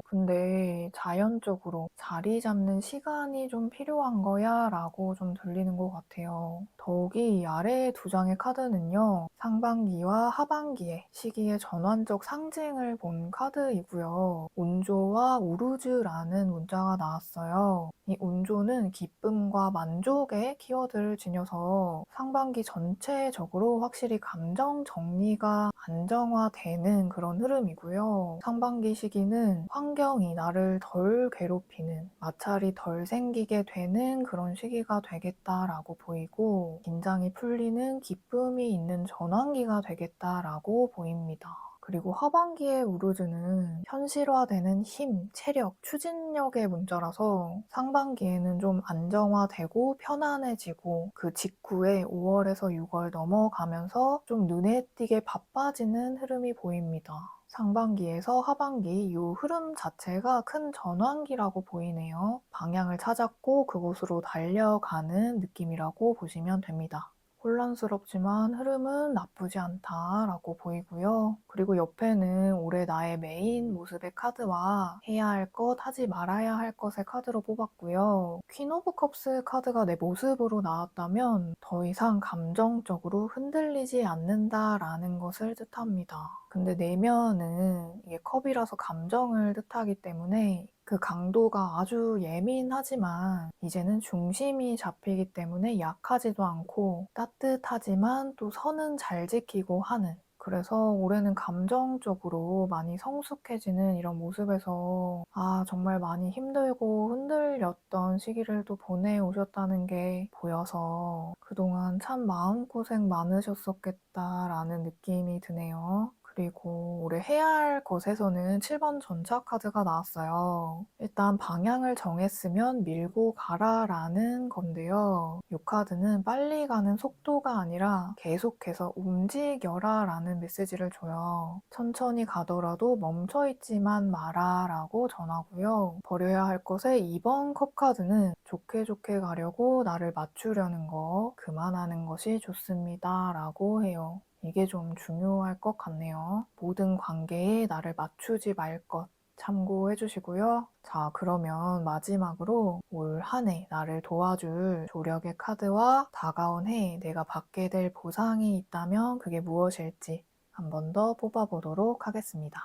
근데 자연적으로 자리 잡는 시간이 좀 필요한 거야 라고 좀 들리는 것 같아요. 더욱이 이 아래 두 장의 카드는요, 상반기와 하반기의 시기의 전환적 상징을 본 카드이고요. 운조와 우루즈라는 문자가 나왔어요. 이 운조는 기쁨과 만족의 키워드를 지녀서 상반기 전체적으로 확실히 감정 정리가 안정화되는 그런 흐름이고요. 상반기 시기는 환경이 나를 덜 괴롭히는, 마찰이 덜 생기게 되는 그런 시기가 되겠다라고 보이고, 긴장이 풀리는 기쁨이 있는 전환기가 되겠다라고 보입니다. 그리고 하반기의 우르즈는 현실화되는 힘, 체력, 추진력의 문자라서 상반기에는 좀 안정화되고 편안해지고, 그 직후에 5월에서 6월 넘어가면서 좀 눈에 띄게 바빠지는 흐름이 보입니다. 상반기에서 하반기 이 흐름 자체가 큰 전환기라고 보이네요. 방향을 찾았고 그곳으로 달려가는 느낌이라고 보시면 됩니다. 혼란스럽지만 흐름은 나쁘지 않다라고 보이고요. 그리고 옆에는 올해 나의 메인 모습의 카드와 해야 할 것, 하지 말아야 할 것의 카드로 뽑았고요. 퀸 오브 컵스 카드가 내 모습으로 나왔다면 더 이상 감정적으로 흔들리지 않는다라는 것을 뜻합니다. 근데 내면은 이게 컵이라서 감정을 뜻하기 때문에 그 강도가 아주 예민하지만 이제는 중심이 잡히기 때문에 약하지도 않고 따뜻하지만 또 선은 잘 지키고 하는, 그래서 올해는 감정적으로 많이 성숙해지는 이런 모습에서 정말 많이 힘들고 흔들렸던 시기를 또 보내오셨다는 게 보여서 그동안 참 마음고생 많으셨었겠다라는 느낌이 드네요. 그리고 올해 해야 할 것에서는 7번 전차 카드가 나왔어요. 일단 방향을 정했으면 밀고 가라라는 건데요. 이 카드는 빨리 가는 속도가 아니라 계속해서 움직여라라는 메시지를 줘요. 천천히 가더라도 멈춰있지만 마라라고 전하고요. 버려야 할 것에 2번 컵 카드는 좋게 좋게 가려고 나를 맞추려는 거 그만하는 것이 좋습니다 라고 해요. 이게 좀 중요할 것 같네요. 모든 관계에 나를 맞추지 말 것 참고해 주시고요. 자, 그러면 마지막으로 올 한 해 나를 도와줄 조력의 카드와 다가온 해에 내가 받게 될 보상이 있다면 그게 무엇일지 한 번 더 뽑아보도록 하겠습니다.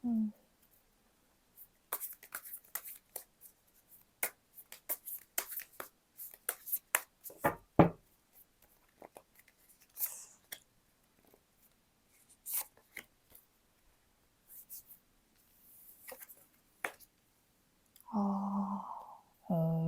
음.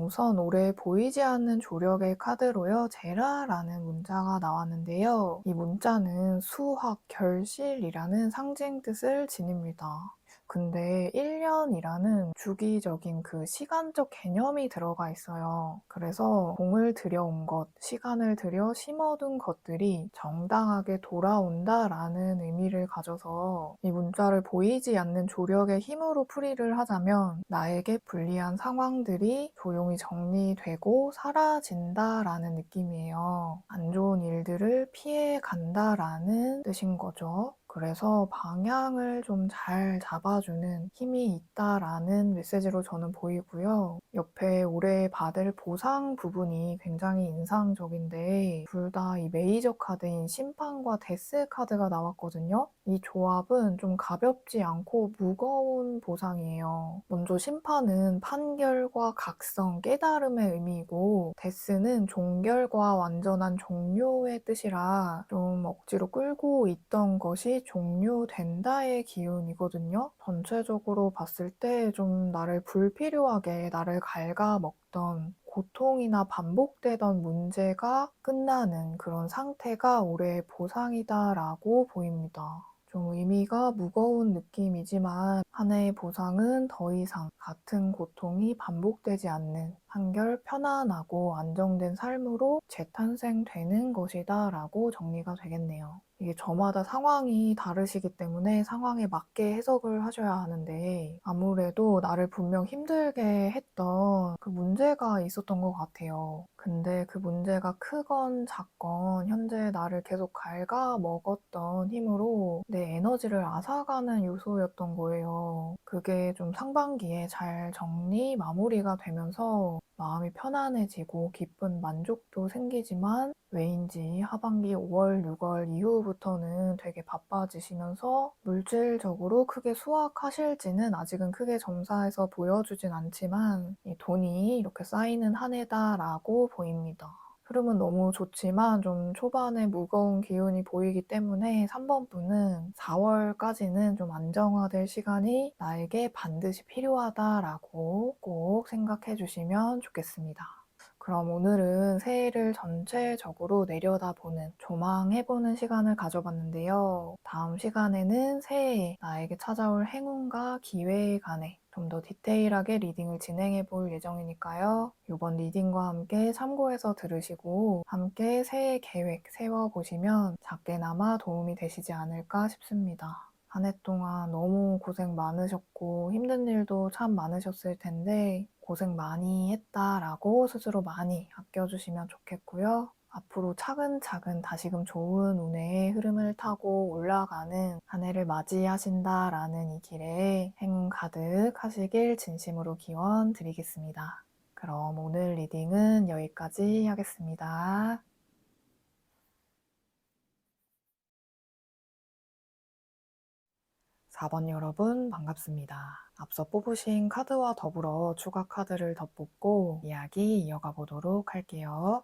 우선 올해 보이지 않는 조력의 카드로요. 제라라는 문자가 나왔는데요. 이 문자는 수확, 결실이라는 상징 뜻을 지닙니다. 근데 1년이라는 주기적인 그 시간적 개념이 들어가 있어요. 그래서 공을 들여온 것, 시간을 들여 심어둔 것들이 정당하게 돌아온다라는 의미를 가져서 이 문자를 보이지 않는 조력의 힘으로 풀이를 하자면 나에게 불리한 상황들이 조용히 정리되고 사라진다라는 느낌이에요. 안 좋은 일들을 피해 간다라는 뜻인 거죠. 그래서 방향을 좀 잘 잡아주는 힘이 있다라는 메시지로 저는 보이고요. 옆에 올해 받을 보상 부분이 굉장히 인상적인데 둘 다 이 메이저 카드인 심판과 데스 카드가 나왔거든요. 이 조합은 좀 가볍지 않고 무거운 보상이에요. 먼저 심판은 판결과 각성, 깨달음의 의미이고 데스는 종결과 완전한 종료의 뜻이라 좀 억지로 끌고 있던 것이 종료된다의 기운이거든요. 전체적으로 봤을 때 좀 나를 불필요하게 나를 갉아먹던 고통이나 반복되던 문제가 끝나는 그런 상태가 올해의 보상이다라고 보입니다. 좀 의미가 무거운 느낌이지만 한 해의 보상은 더 이상 같은 고통이 반복되지 않는 한결 편안하고 안정된 삶으로 재탄생되는 것이다 라고 정리가 되겠네요. 이게 저마다 상황이 다르시기 때문에 상황에 맞게 해석을 하셔야 하는데 아무래도 나를 분명 힘들게 했던 그 문제가 있었던 것 같아요. 근데 그 문제가 크건 작건 현재 나를 계속 갉아먹었던 힘으로 내 에너지를 앗아가는 요소였던 거예요. 그게 좀 상반기에 잘 정리, 마무리가 되면서 마음이 편안해지고 기쁜 만족도 생기지만 왜인지 하반기 5월, 6월 이후부터는 되게 바빠지시면서 물질적으로 크게 수확하실지는 아직은 크게 점사해서 보여주진 않지만 이 돈이 이렇게 쌓이는 한 해다라고 보입니다. 흐름은 너무 좋지만 좀 초반에 무거운 기운이 보이기 때문에 3번 분은 4월까지는 좀 안정화될 시간이 나에게 반드시 필요하다라고 꼭 생각해 주시면 좋겠습니다. 그럼 오늘은 새해를 전체적으로 내려다보는, 조망해보는 시간을 가져봤는데요. 다음 시간에는 새해에 나에게 찾아올 행운과 기회에 관해 좀 더 디테일하게 리딩을 진행해 볼 예정이니까요. 이번 리딩과 함께 참고해서 들으시고 함께 새해 계획 세워보시면 작게나마 도움이 되시지 않을까 싶습니다. 한 해 동안 너무 고생 많으셨고 힘든 일도 참 많으셨을 텐데 고생 많이 했다라고 스스로 많이 아껴주시면 좋겠고요. 앞으로 차근차근 다시금 좋은 운의 흐름을 타고 올라가는 한 해를 맞이하신다라는 이 길에 행운 가득 하시길 진심으로 기원 드리겠습니다. 그럼 오늘 리딩은 여기까지 하겠습니다. 4번 여러분 반갑습니다. 앞서 뽑으신 카드와 더불어 추가 카드를 더 뽑고 이야기 이어가 보도록 할게요.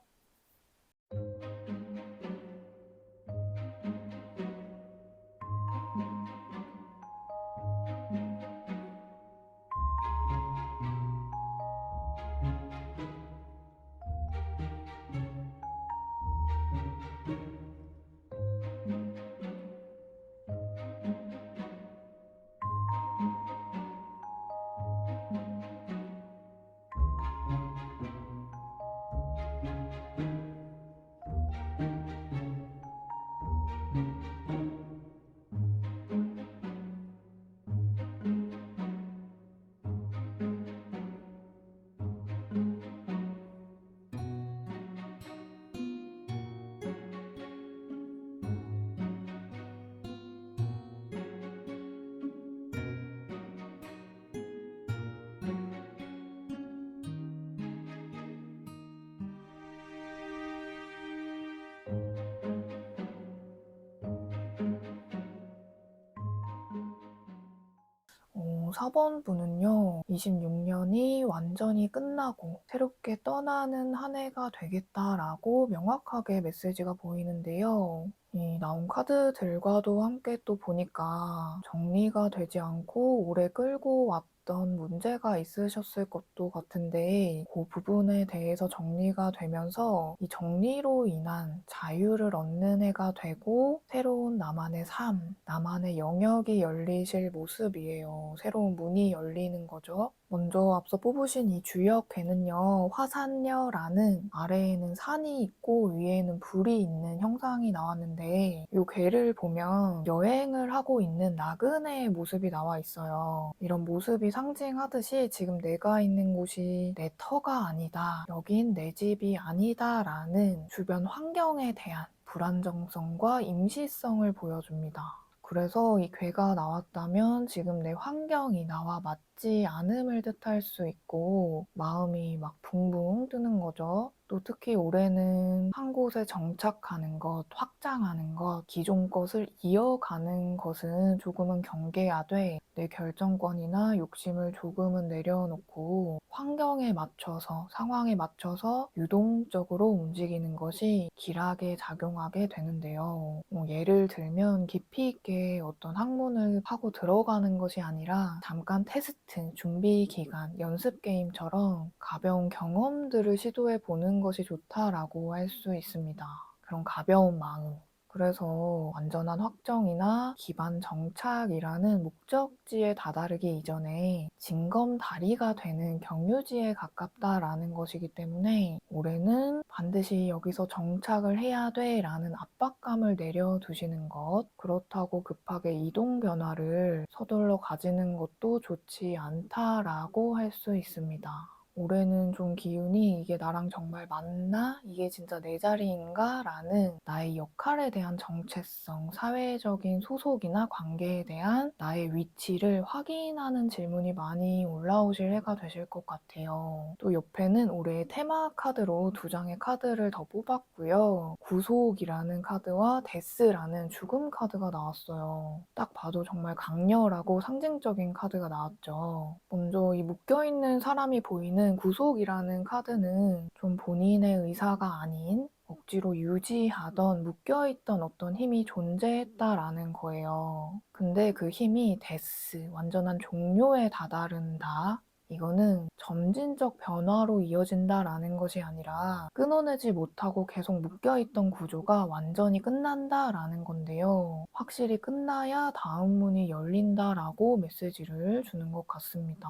어, 4번 분은요, 26년이 완전히 끝나고 새롭게 떠나는 한 해가 되겠다라고 명확하게 메시지가 보이는데요. 이 나온 카드들과도 함께 또 보니까 정리가 되지 않고 오래 끌고 어떤 문제가 있으셨을 것도 같은데 그 부분에 대해서 정리가 되면서 이 정리로 인한 자유를 얻는 해가 되고 새로운 나만의 삶, 나만의 영역이 열리실 모습이에요. 새로운 문이 열리는 거죠. 먼저 앞서 뽑으신 이 주역괴는요, 화산녀라는 아래에는 산이 있고 위에는 불이 있는 형상이 나왔는데 이 괴를 보면 여행을 하고 있는 나그네의 모습이 나와 있어요. 이런 모습이 상징하듯이 지금 내가 있는 곳이 내 터가 아니다, 여긴 내 집이 아니다 라는 주변 환경에 대한 불안정성과 임시성을 보여줍니다. 그래서 이 괴가 나왔다면 지금 내 환경이 나와 맞지 않음을 뜻할 수 있고 마음이 막 붕붕 뜨는 거죠. 또 특히 올해는 한 곳에 정착하는 것, 확장하는 것, 기존 것을 이어가는 것은 조금은 경계하되 내 결정권이나 욕심을 조금은 내려놓고 환경에 맞춰서, 상황에 맞춰서 유동적으로 움직이는 것이 길하게 작용하게 되는데요. 예를 들면 깊이 있게 어떤 학문을 하고 들어가는 것이 아니라 잠깐 테스트, 준비 기간, 연습 게임처럼 가벼운 경험들을 시도해 보는 것이 좋다라고 할 수 있습니다. 그런 가벼운 마음. 그래서 완전한 확정이나 기반 정착이라는 목적지에 다다르기 이전에 징검다리가 되는 경유지에 가깝다라는 것이기 때문에 올해는 반드시 여기서 정착을 해야 돼 라는 압박감을 내려두시는 것, 그렇다고 급하게 이동 변화를 서둘러 가지는 것도 좋지 않다라고 할 수 있습니다. 올해는 좀 기운이 이게 나랑 정말 맞나? 이게 진짜 내 자리인가? 라는 나의 역할에 대한 정체성, 사회적인 소속이나 관계에 대한 나의 위치를 확인하는 질문이 많이 올라오실 해가 되실 것 같아요. 또 옆에는 올해의 테마 카드로 2장의 카드를 더 뽑았고요. 구속이라는 카드와 데스라는 죽음 카드가 나왔어요. 딱 봐도 정말 강렬하고 상징적인 카드가 나왔죠. 먼저 이 묶여있는 사람이 보이는 구속이라는 카드는 좀 본인의 의사가 아닌 억지로 유지하던 묶여있던 어떤 힘이 존재했다라는 거예요. 근데 그 힘이 데스, 완전한 종료에 다다른다. 이거는 점진적 변화로 이어진다라는 것이 아니라 끊어내지 못하고 계속 묶여있던 구조가 완전히 끝난다라는 건데요. 확실히 끝나야 다음 문이 열린다라고 메시지를 주는 것 같습니다.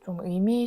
좀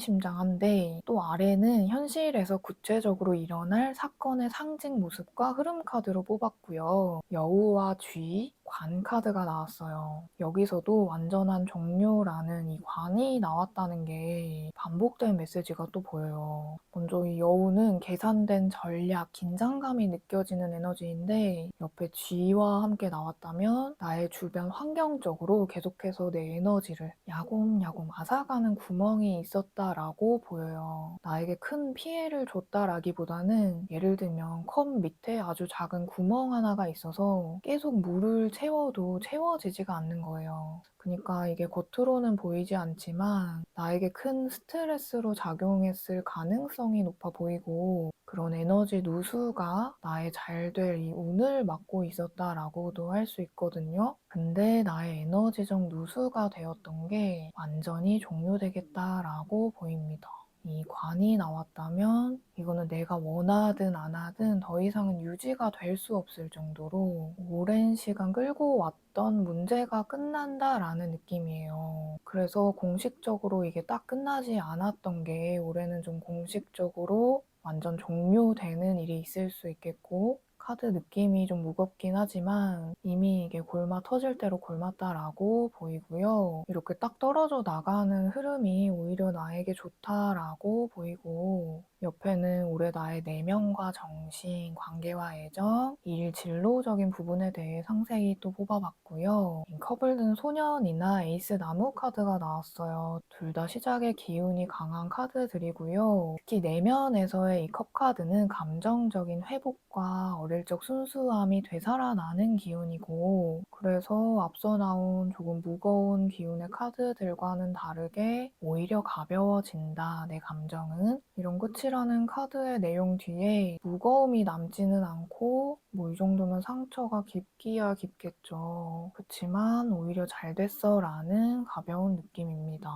의미심장한데 또 아래는 현실에서 구체적으로 일어날 사건의 상징 모습과 흐름 카드로 뽑았고요. 여우와 쥐, 관 카드가 나왔어요. 여기서도 완전한 종료라는 이 관이 나왔다는 게 반복된 메시지가 또 보여요. 먼저 이 여우는 계산된 전략, 긴장감이 느껴지는 에너지인데 옆에 쥐와 함께 나왔다면 나의 주변 환경적으로 계속해서 내 에너지를 야곱야곱 앗아가는 구멍이 있었다라고 보여요. 나에게 큰 피해를 줬다라기보다는 예를 들면 컵 밑에 아주 작은 구멍 하나가 있어서 계속 물을 채워도 채워지지가 않는 거예요. 그러니까 이게 겉으로는 보이지 않지만 나에게 큰 스트레스로 작용했을 가능성이 높아 보이고 그런 에너지 누수가 나의 잘 될 이 운을 막고 있었다라고도 할 수 있거든요. 근데 나의 에너지적 누수가 되었던 게 완전히 종료되겠다라고 보입니다. 이 관이 나왔다면 이거는 내가 원하든 안 하든 더 이상은 유지가 될 수 없을 정도로 오랜 시간 끌고 왔던 문제가 끝난다라는 느낌이에요. 그래서 공식적으로 이게 딱 끝나지 않았던 게 올해는 좀 공식적으로 완전 종료되는 일이 있을 수 있겠고 카드 느낌이 좀 무겁긴 하지만 이미 이게 골마 터질 대로 골맞다라고 보이고요. 이렇게 딱 떨어져 나가는 흐름이 오히려 나에게 좋다라고 보이고 옆에는 올해 나의 내면과 정신, 관계와 애정, 일 진로적인 부분에 대해 상세히 또 뽑아봤고요. 컵을 든 소년이나 에이스 나무 카드가 나왔어요. 둘 다 시작의 기운이 강한 카드들이고요. 특히 내면에서의 이 컵 카드는 감정적인 회복과 어릴 적 순수함이 되살아나는 기운이고 그래서 앞서 나온 조금 무거운 기운의 카드들과는 다르게 오히려 가벼워진다, 내 감정은. 이런 끝이라는 카드의 내용 뒤에 무거움이 남지는 않고 뭐 이 정도면 상처가 깊기야 깊겠죠. 그치만 오히려 잘 됐어 라는 가벼운 느낌입니다.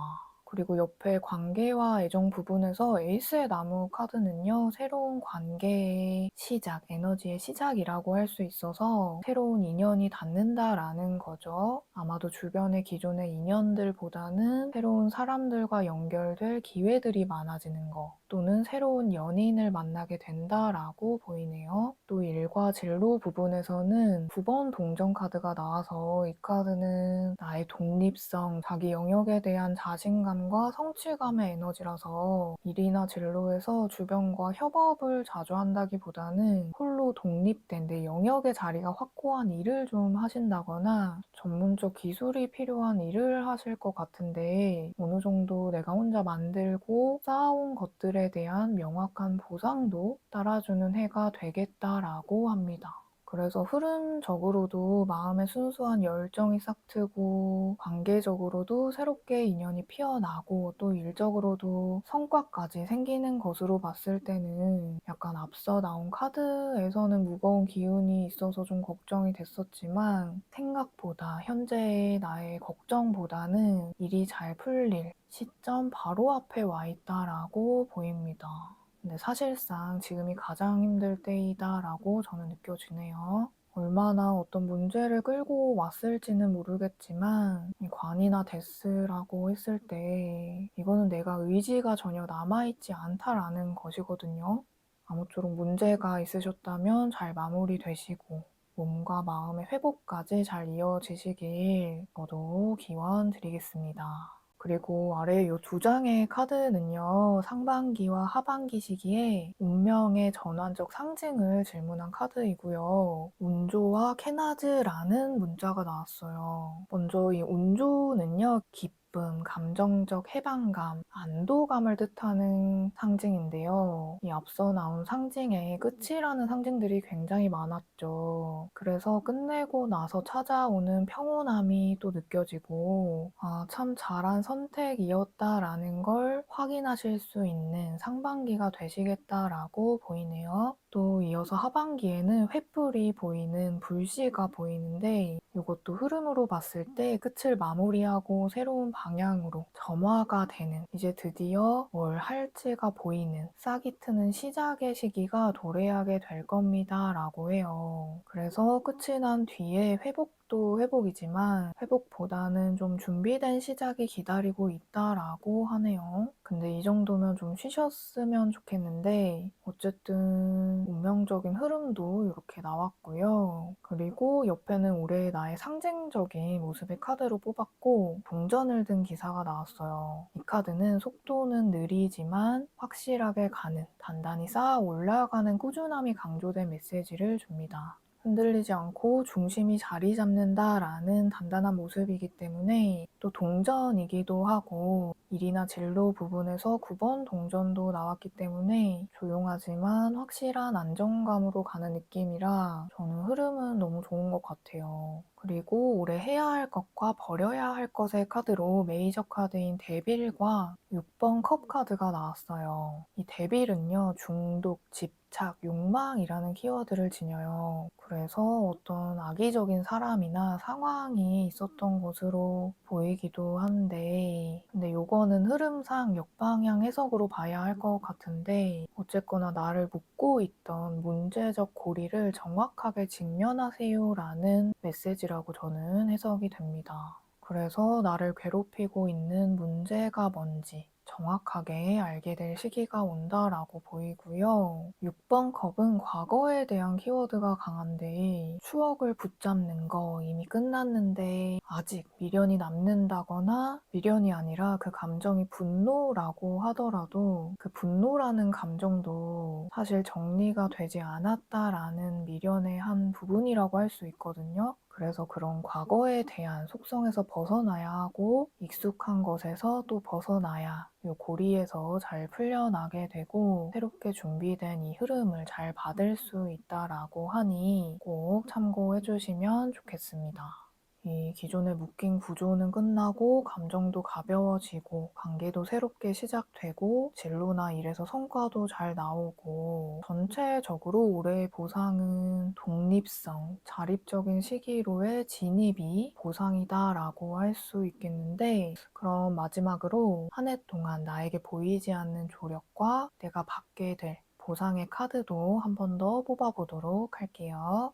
그리고 옆에 관계와 애정 부분에서 에이스의 나무 카드는요, 새로운 관계의 시작, 에너지의 시작이라고 할 수 있어서 새로운 인연이 닿는다라는 거죠. 아마도 주변의 기존의 인연들보다는 새로운 사람들과 연결될 기회들이 많아지는 거, 또는 새로운 연인을 만나게 된다라고 보이네요. 또 일과 진로 부분에서는 9번 동전 카드가 나와서 이 카드는 나의 독립성, 자기 영역에 대한 자신감과 성취감의 에너지라서 일이나 진로에서 주변과 협업을 자주 한다기보다는 홀로 독립된 내 영역의 자리가 확고한 일을 좀 하신다거나 전문적 기술이 필요한 일을 하실 것 같은데 어느 정도 내가 혼자 만들고 쌓아온 것들에 대한 명확한 보상도 따라주는 해가 되겠다라고 합니다. 그래서 흐름적으로도 마음에 순수한 열정이 싹트고 관계적으로도 새롭게 인연이 피어나고 또 일적으로도 성과까지 생기는 것으로 봤을 때는 약간 앞서 나온 카드에서는 무거운 기운이 있어서 좀 걱정이 됐었지만 생각보다 현재의 나의 걱정보다는 일이 잘 풀릴 시점 바로 앞에 와 있다라고 보입니다. 근데 사실상 지금이 가장 힘들 때이다라고 저는 느껴지네요. 얼마나 어떤 문제를 끌고 왔을지는 모르겠지만 이 관이나 데스라고 했을 때 이거는 내가 의지가 전혀 남아있지 않다라는 것이거든요. 아무쪼록 문제가 있으셨다면 잘 마무리되시고 몸과 마음의 회복까지 잘 이어지시길 저도 기원 드리겠습니다. 그리고 아래 이 두 장의 카드는요, 상반기와 하반기 시기에 운명의 전환적 상징을 질문한 카드이고요. 운조와 케나즈라는 문자가 나왔어요. 먼저 이 운조는요, 기쁨, 감정적 해방감, 안도감을 뜻하는 상징인데요. 이 앞서 나온 상징의 끝이라는 상징들이 굉장히 많았죠. 그래서 끝내고 나서 찾아오는 평온함이 또 느껴지고, 아, 참 잘한 선택이었다라는 걸 확인하실 수 있는 상반기가 되시겠다라고 보이네요. 또 이어서 하반기에는 횃불이 보이는 불씨가 보이는데 이것도 흐름으로 봤을 때 끝을 마무리하고 새로운 방향으로 점화가 되는 이제 드디어 뭘 할지가 보이는 싹이 트는 시작의 시기가 도래하게 될 겁니다 라고 해요. 그래서 끝이 난 뒤에 회복도 회복이지만 회복보다는 좀 준비된 시작이 기다리고 있다라고 하네요. 근데 이 정도면 좀 쉬셨으면 좋겠는데 어쨌든 운명적인 흐름도 이렇게 나왔고요. 그리고 옆에는 올해 나의 상징적인 모습의 카드로 뽑았고 동전을 든 기사가 나왔어요. 이 카드는 속도는 느리지만 확실하게 가는, 단단히 쌓아 올라가는 꾸준함이 강조된 메시지를 줍니다. 흔들리지 않고 중심이 자리 잡는다라는 단단한 모습이기 때문에 또 동전이기도 하고 일이나 진로 부분에서 9번 동전도 나왔기 때문에 조용하지만 확실한 안정감으로 가는 느낌이라 저는 흐름은 너무 좋은 것 같아요. 그리고 올해 해야 할 것과 버려야 할 것의 카드로 메이저 카드인 데빌과 6번 컵 카드가 나왔어요. 이 데빌은요, 중독, 집착, 욕망이라는 키워드를 지녀요. 그래서 어떤 악의적인 사람이나 상황이 있었던 것으로 보이기도 한데, 근데 요거는 흐름상 역방향 해석으로 봐야 할 것 같은데, 어쨌거나 나를 묶고 있던 문제적 고리를 정확하게 직면하세요라는 메시지라고 저는 해석이 됩니다. 그래서 나를 괴롭히고 있는 문제가 뭔지 정확하게 알게 될 시기가 온다라고 보이고요. 6번 컵은 과거에 대한 키워드가 강한데 추억을 붙잡는 거 이미 끝났는데 아직 미련이 남는다거나 미련이 아니라 그 감정이 분노라고 하더라도 그 분노라는 감정도 사실 정리가 되지 않았다라는 미련의 한 부분이라고 할 수 있거든요. 그래서 그런 과거에 대한 속성에서 벗어나야 하고 익숙한 것에서 또 벗어나야 이 고리에서 잘 풀려나게 되고 새롭게 준비된 이 흐름을 잘 받을 수 있다라고 하니 꼭 참고해 주시면 좋겠습니다. 이 기존의 묶인 구조는 끝나고 감정도 가벼워지고 관계도 새롭게 시작되고 진로나 일에서 성과도 잘 나오고 전체적으로 올해의 보상은 독립성, 자립적인 시기로의 진입이 보상이다라고 할 수 있겠는데 그럼 마지막으로 한 해 동안 나에게 보이지 않는 조력과 내가 받게 될 보상의 카드도 한 번 더 뽑아보도록 할게요.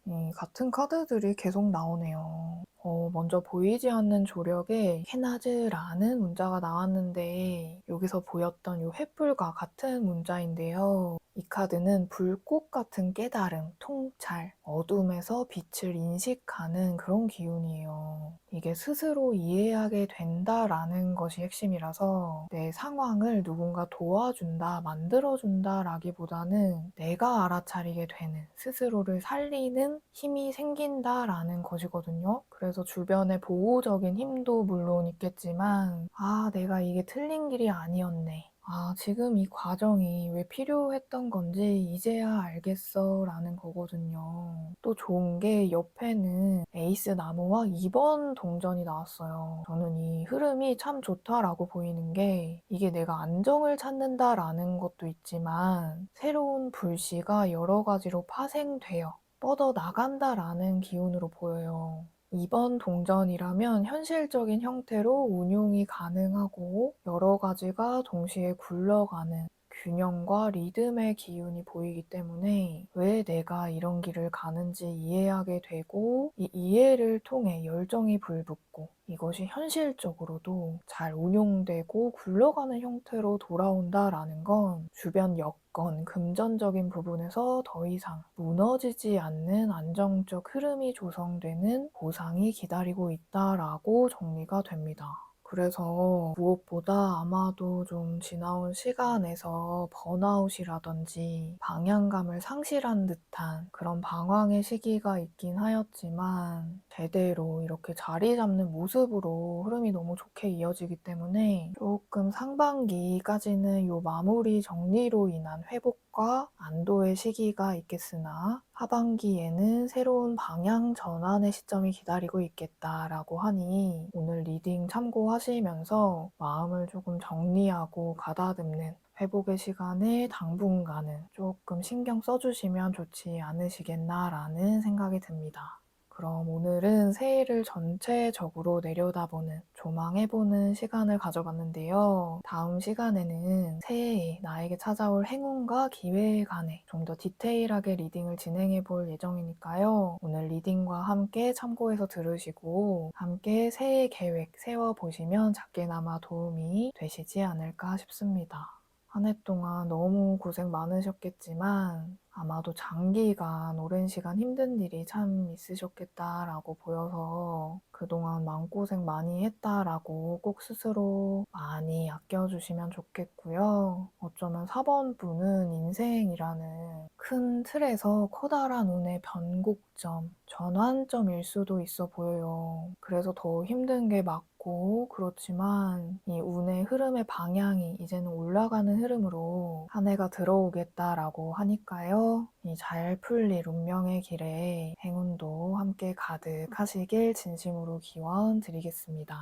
어, 같은 카드들이 계속 나오네요. 먼저 보이지 않는 조력에 헤나즈라는 문자가 나왔는데 여기서 보였던 이 횃불과 같은 문자인데요. 이 카드는 불꽃 같은 깨달음, 통찰, 어둠에서 빛을 인식하는 그런 기운이에요. 이게 스스로 이해하게 된다라는 것이 핵심이라서 내 상황을 누군가 도와준다, 만들어준다라기보다는 내가 알아차리게 되는, 스스로를 살리는 힘이 생긴다라는 것이거든요. 그래서 주변의 보호적인 힘도 물론 있겠지만 내가 이게 틀린 길이 아니었네. 지금 이 과정이 왜 필요했던 건지 이제야 알겠어 라는 거거든요. 또 좋은 게 옆에는 에이스 나무와 2번 동전이 나왔어요. 저는 이 흐름이 참 좋다라고 보이는 게 이게 내가 안정을 찾는다라는 것도 있지만 새로운 불씨가 여러 가지로 파생되어 뻗어 나간다라는 기운으로 보여요. 이번 동전이라면 현실적인 형태로 운용이 가능하고 여러 가지가 동시에 굴러가는 균형과 리듬의 기운이 보이기 때문에 왜 내가 이런 길을 가는지 이해하게 되고 이 이해를 통해 열정이 불붙고 이것이 현실적으로도 잘 운용되고 굴러가는 형태로 돌아온다라는 건 주변 여건, 금전적인 부분에서 더 이상 무너지지 않는 안정적 흐름이 조성되는 보상이 기다리고 있다라고 정리가 됩니다. 그래서 무엇보다 아마도 좀 지나온 시간에서 번아웃이라든지 방향감을 상실한 듯한 그런 방황의 시기가 있긴 하였지만 제대로 이렇게 자리 잡는 모습으로 흐름이 너무 좋게 이어지기 때문에 조금 상반기까지는 요 마무리 정리로 인한 회복과 안도의 시기가 있겠으나 하반기에는 새로운 방향 전환의 시점이 기다리고 있겠다라고 하니 오늘 리딩 참고하시면서 마음을 조금 정리하고 가다듬는 회복의 시간에 당분간은 조금 신경 써주시면 좋지 않으시겠나라는 생각이 듭니다. 그럼 오늘은 새해를 전체적으로 내려다보는, 조망해보는 시간을 가져봤는데요. 다음 시간에는 새해에 나에게 찾아올 행운과 기회에 관해 좀 더 디테일하게 리딩을 진행해볼 예정이니까요. 오늘 리딩과 함께 참고해서 들으시고 함께 새해 계획 세워보시면 작게나마 도움이 되시지 않을까 싶습니다. 한 해 동안 너무 고생 많으셨겠지만 아마도 장기간 오랜 시간 힘든 일이 참 있으셨겠다라고 보여서 그동안 마음고생 많이 했다라고 꼭 스스로 많이 아껴주시면 좋겠고요. 어쩌면 4번 분은 인생이라는 큰 틀에서 커다란 운의 변곡점, 전환점일 수도 있어 보여요. 그래서 더 힘든 게 맞고 그렇지만 이 운의 흐름의 방향이 이제는 올라가는 흐름으로 한 해가 들어오겠다라고 하니까요. 이 잘 풀릴 운명의 길에 행운도 함께 가득하시길 진심으로 기원 드리겠습니다.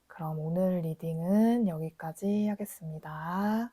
그럼 오늘 리딩은 여기까지 하겠습니다.